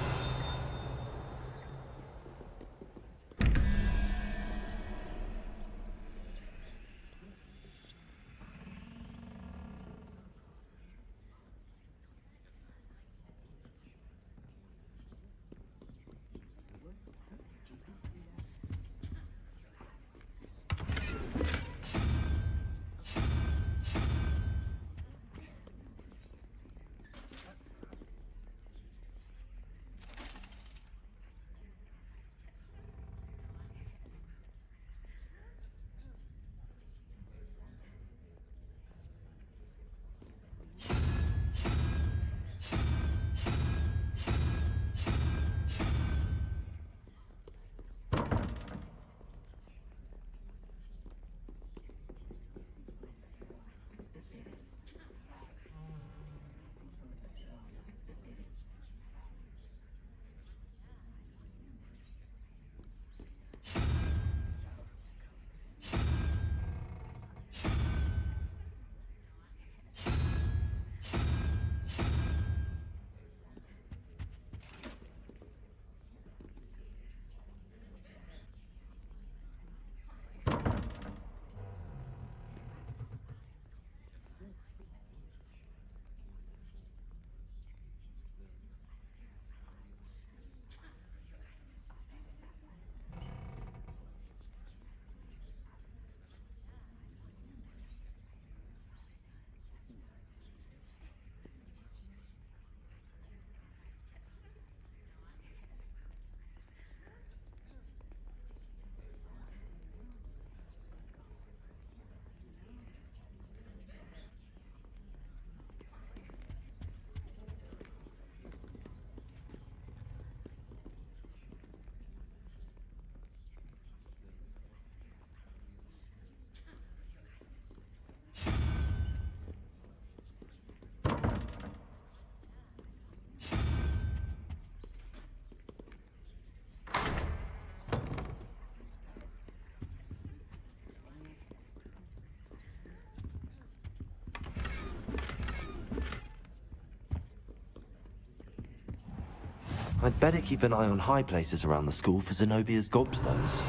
I'd better keep an eye on high places around the school for Zenobia's gobstones.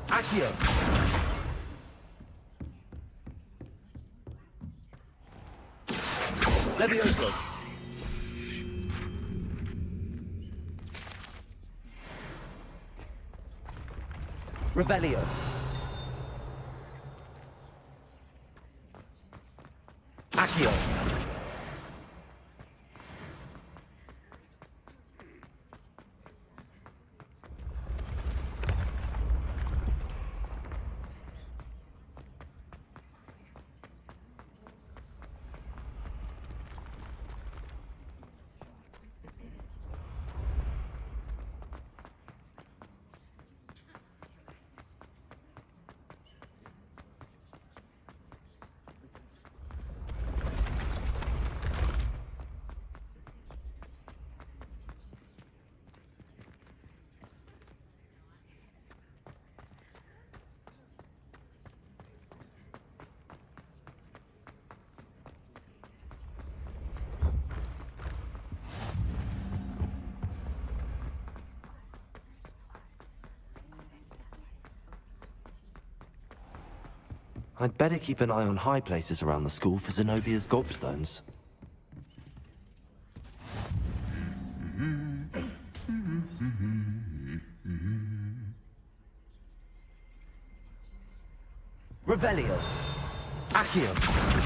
Accio. Levioso. Revelio. Accio. I'd better keep an eye on high places around the school for Zenobia's gobstones. Revelio. Accio.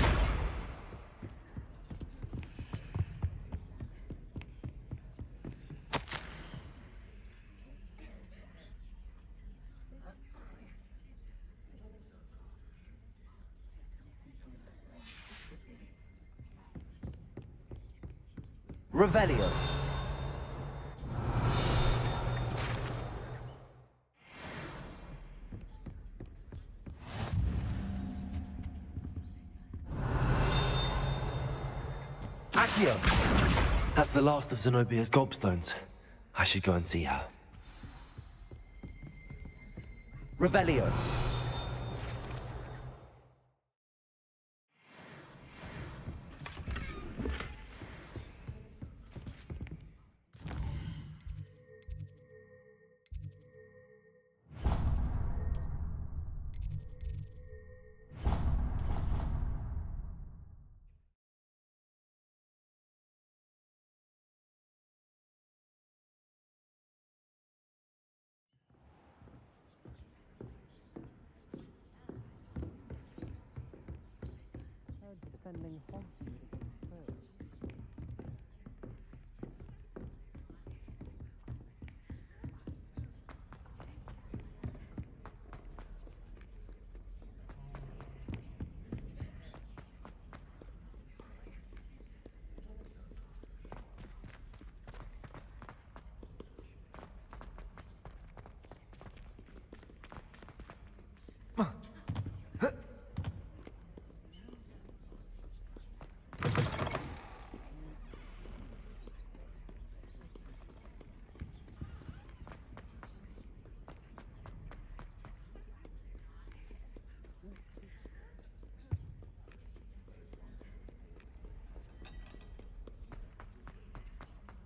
Revelio. Accio. That's the last of Zenobia's gobstones. I should go and see her. Revelio. Defending Hogsmeade against Spurs.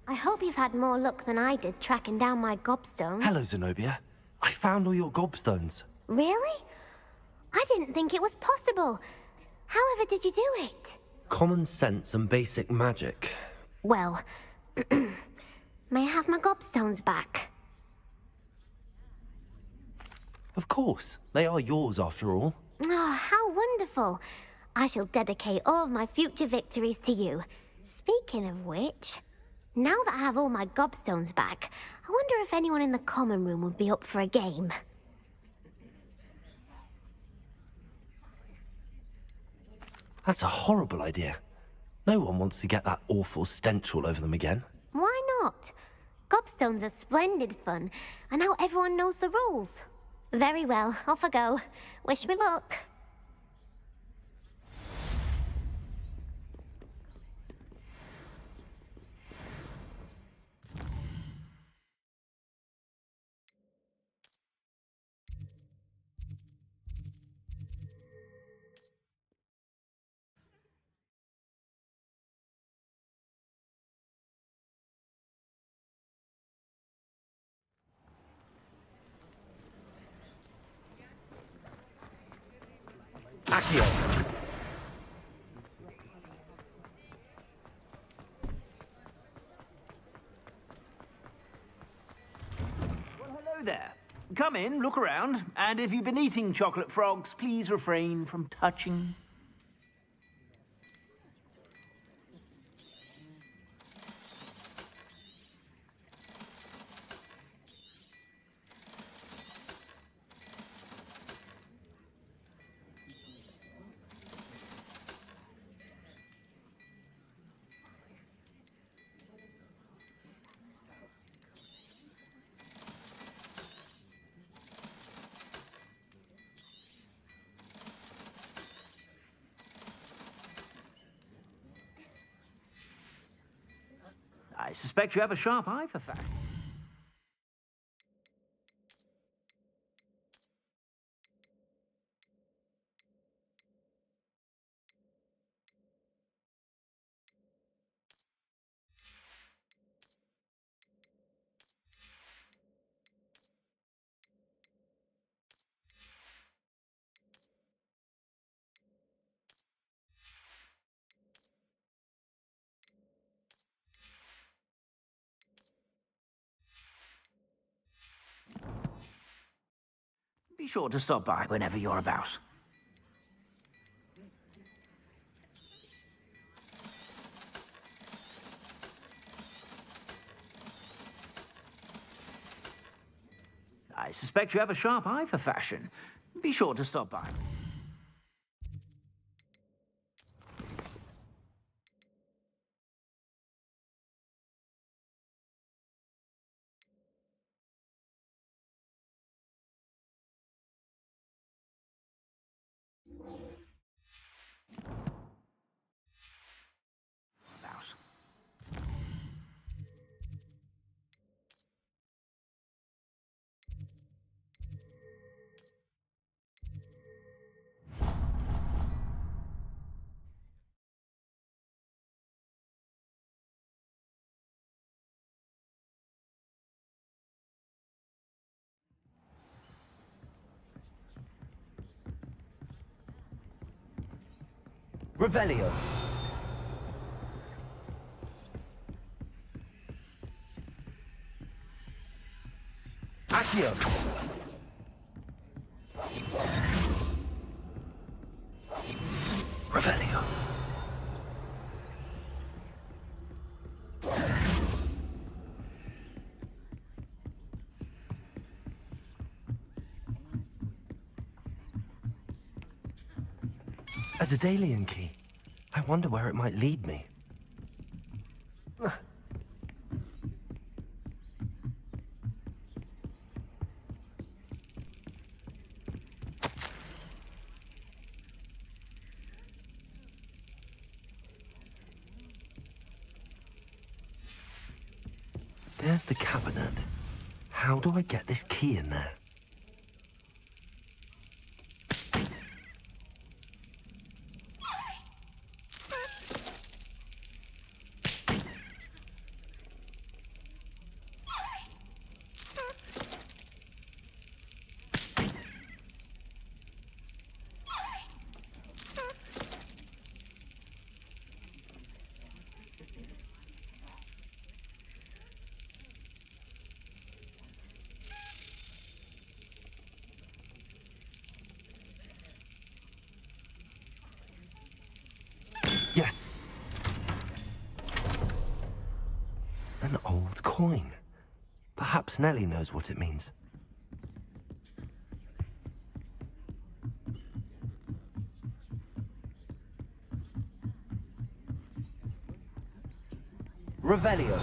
I hope you've had more luck than I did tracking down my gobstones. Hello, Zenobia. I found all your gobstones. Really? I didn't think it was possible. However did you do it? Common sense and basic magic. Well, may I have my gobstones back? Of course. They are yours after all. Oh, how wonderful. I shall dedicate all of my future victories to you. Speaking of which, now that I have all my gobstones back, I wonder if anyone in the common room would be up for a game. That's a horrible idea. No one wants to get that awful stench all over them again. Why not? Gobstones are splendid fun, and now everyone knows the rules. Very well, off I go. Wish me luck. Hello there. Come in, look around, and if you've been eating chocolate frogs, please refrain from touching. I suspect you have a sharp eye for fashion. Be sure to stop by whenever you're about. I suspect you have a sharp eye for fashion. Be sure to stop by. Revelio. Accio. Revelio. A Daedalian key. I wonder where it might lead me. There's the cabinet. How do I get this key in there? Yes. An old coin. Perhaps Nellie knows what it means. Revelio.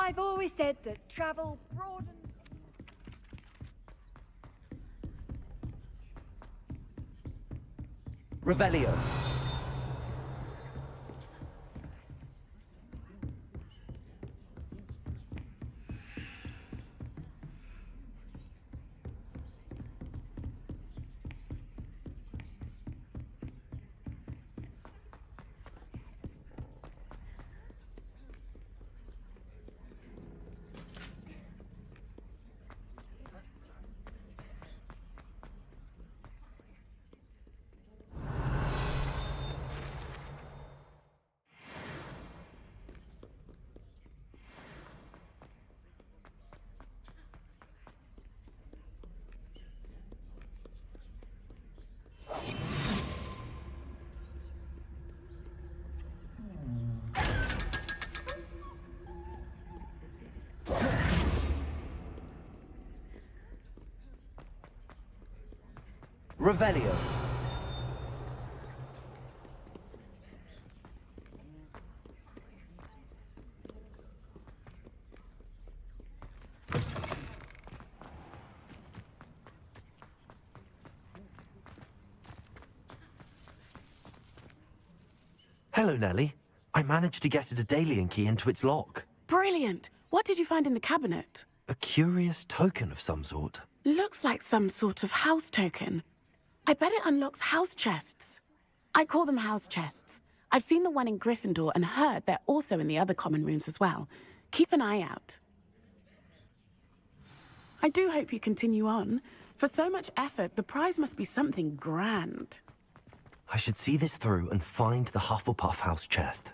I've always said that travel broadens. Revelio. Revelio. Hello, Nellie. I managed to get a Daedalian key into its lock. Brilliant! What did you find in the cabinet? A curious token of some sort. Looks like some sort of house token. I bet it unlocks house chests. I call them house chests. I've seen the one in Gryffindor and heard they're also in the other common rooms as well. Keep an eye out. I do hope you continue on. For so much effort, the prize must be something grand. I should see this through and find the Hufflepuff house chest.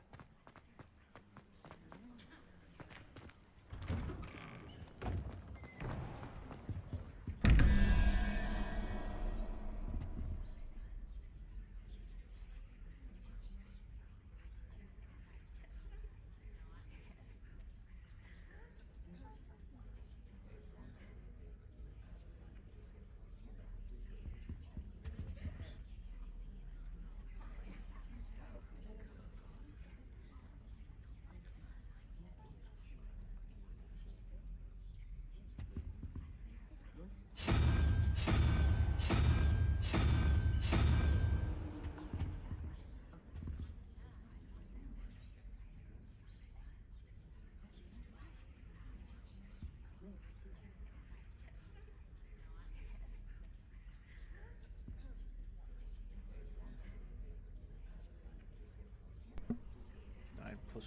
Plus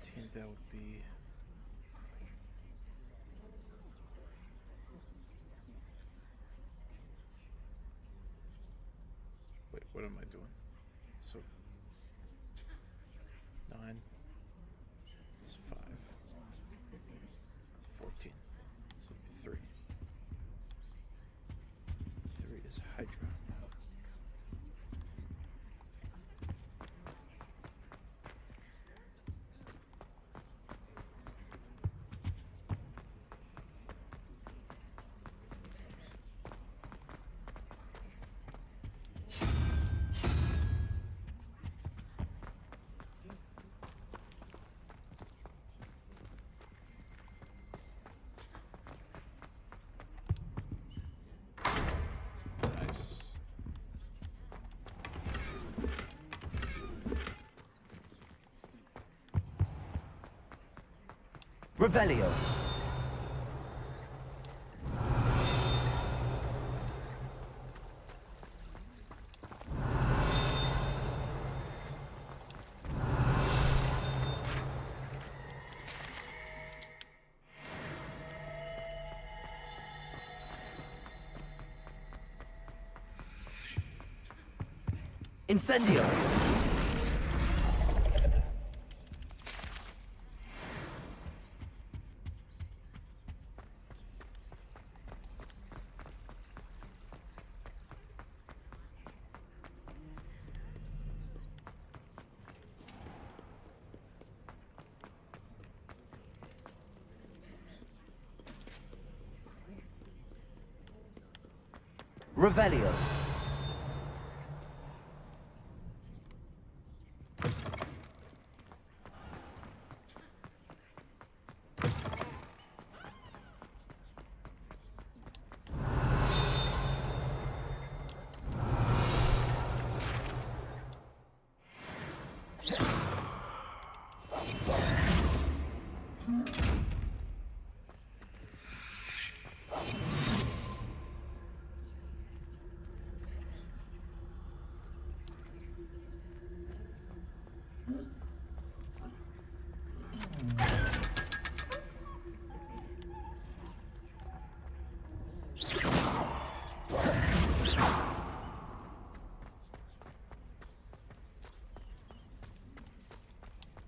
14, that would be... Wait, what am I doing? So... 9 plus 5... 14. So 3. 3 is Hydra. Revelio. Incendio. Revelio.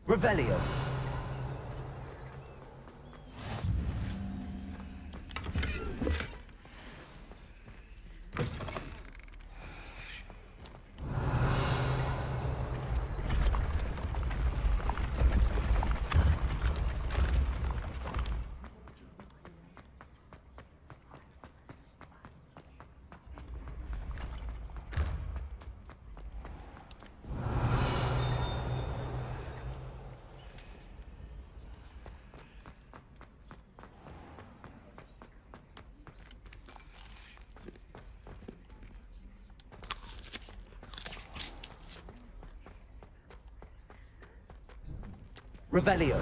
Revelio. Revelio.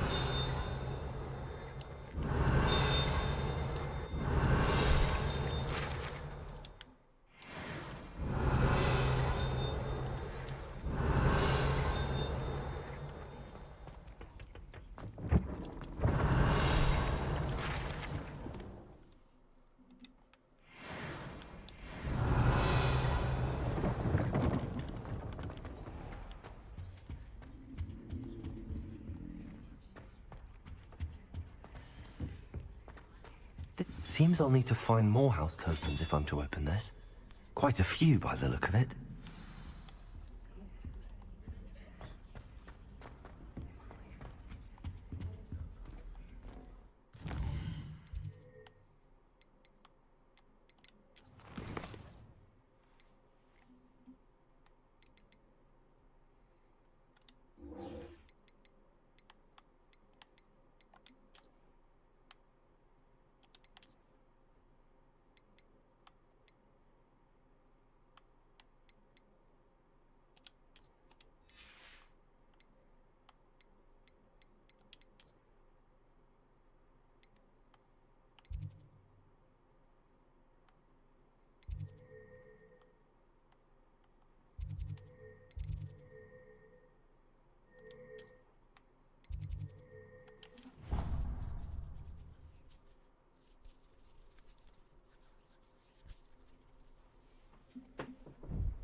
Seems I'll need to find more house tokens if I'm to open this. Quite a few by the look of it.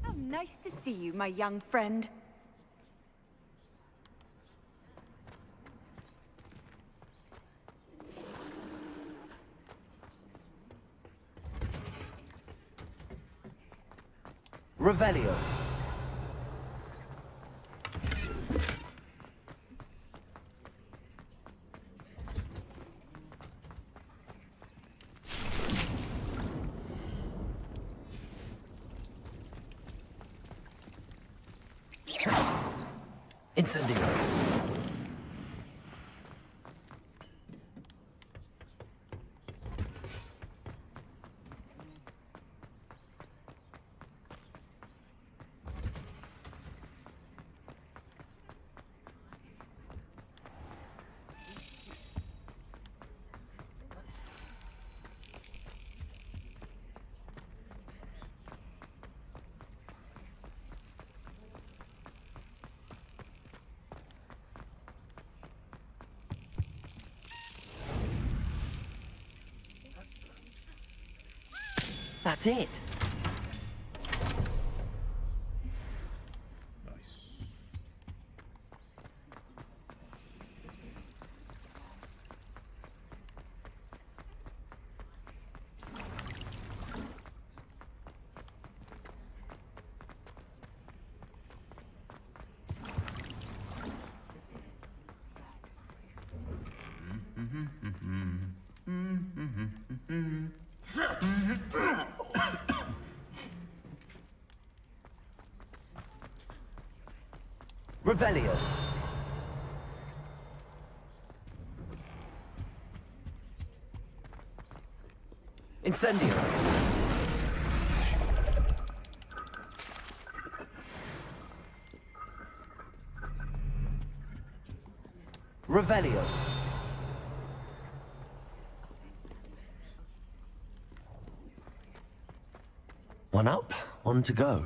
How nice to see you, my young friend. Revelio. Incendio. That's it. Revelio. Incendio. Revelio. One up, one to go.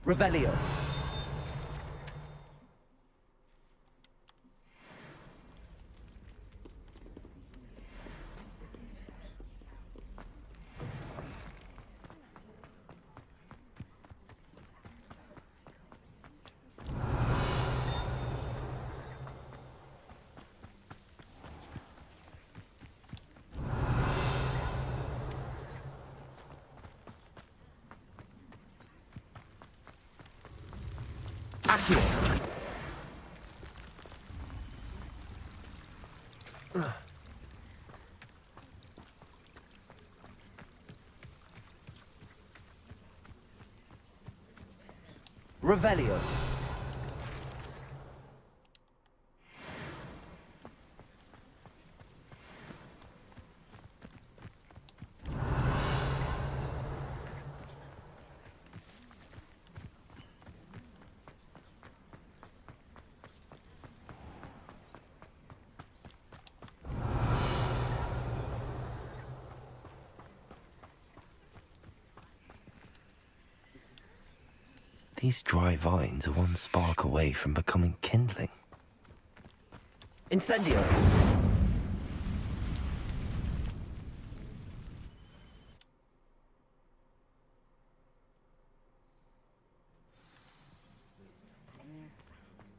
Revelio. Accio. Revelio. These dry vines are one spark away from becoming kindling. Incendio.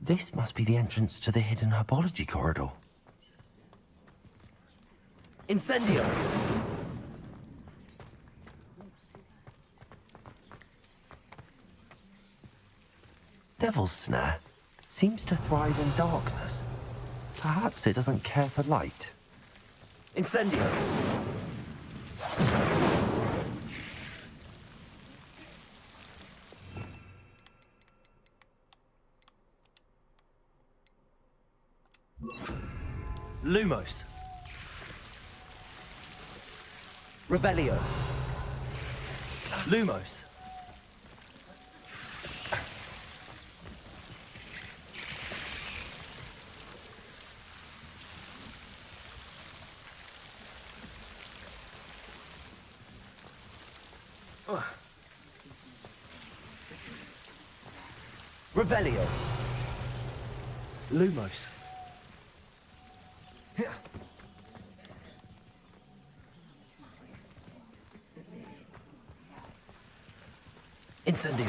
This must be the entrance to the hidden herbology corridor. Incendio. Devil's Snare seems to thrive in darkness. Perhaps it doesn't care for light. Incendio. Lumos. Revelio. Lumos. Revelio. Lumos. Incendio.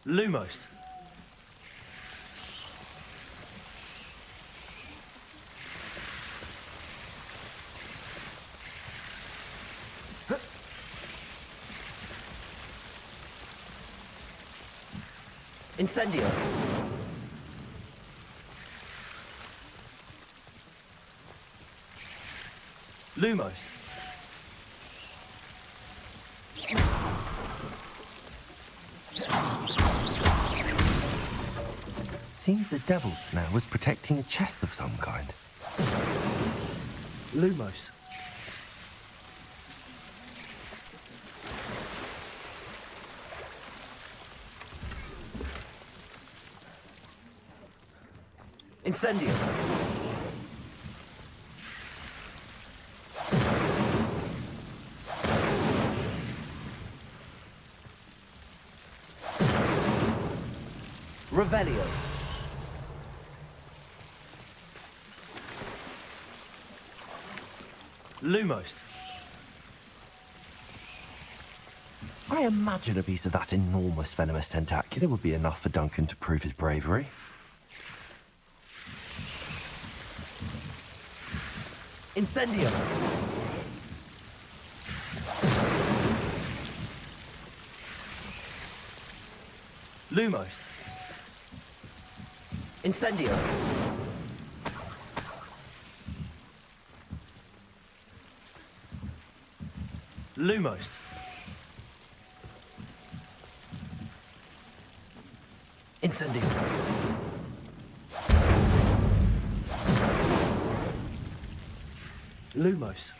Lumos. Incendio. Lumos. Seems the Devil's Snare was protecting a chest of some kind. Lumos. Incendio. Revelio. Lumos. I imagine a piece of that enormous venomous tentacular would be enough for Duncan to prove his bravery. Incendio. Lumos. Incendio. Lumos. Incendio. Lumos.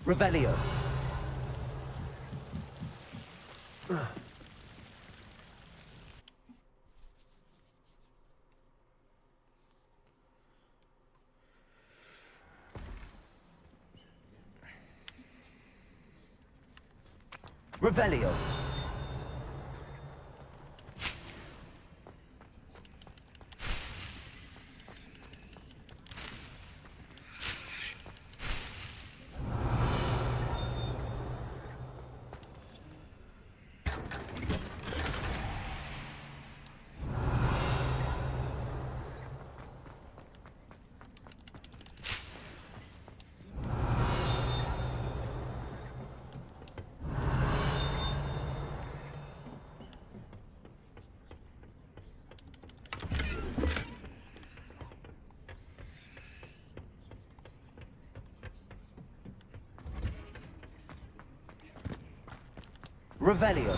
Revelio. Revelio. Revelio.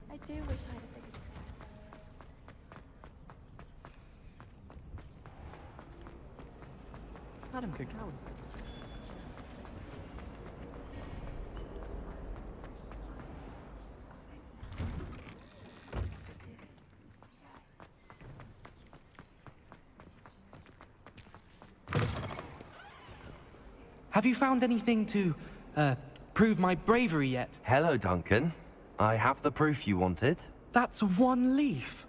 I do wish I had a bigger... Madam Cacao. Have you found anything to, prove my bravery yet? Hello, Duncan. I have the proof you wanted. That's one leaf.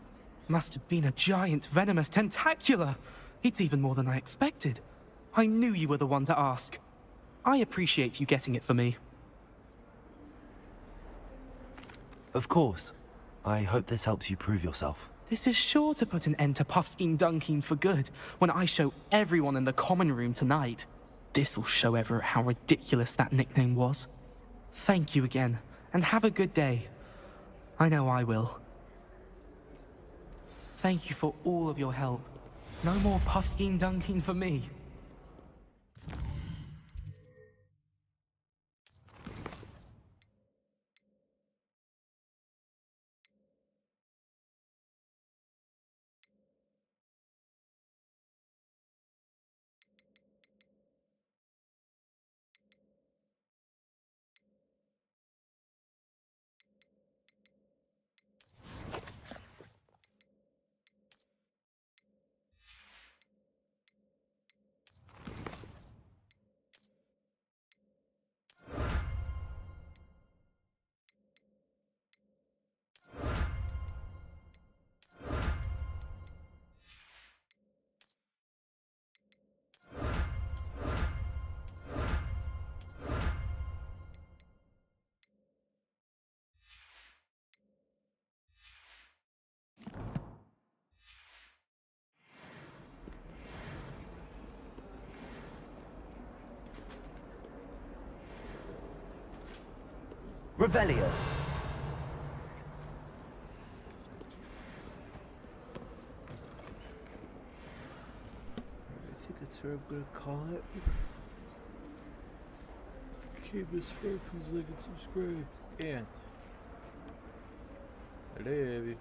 Must have been a giant venomous tentacula. It's even more than I expected. I knew you were the one to ask. I appreciate you getting it for me. Of course. I hope this helps you prove yourself. This is sure to put an end to Puffskein Dunkeen for good when I show everyone in the common room tonight. This'll show Everett how ridiculous that nickname was. Thank you again, and have a good day. I know I will. Thank you for all of your help. No more Puffskein Dunkeen for me. Revelio. I think that's what I'm gonna call it. Keep this fair, please like and subscribe. And I love you.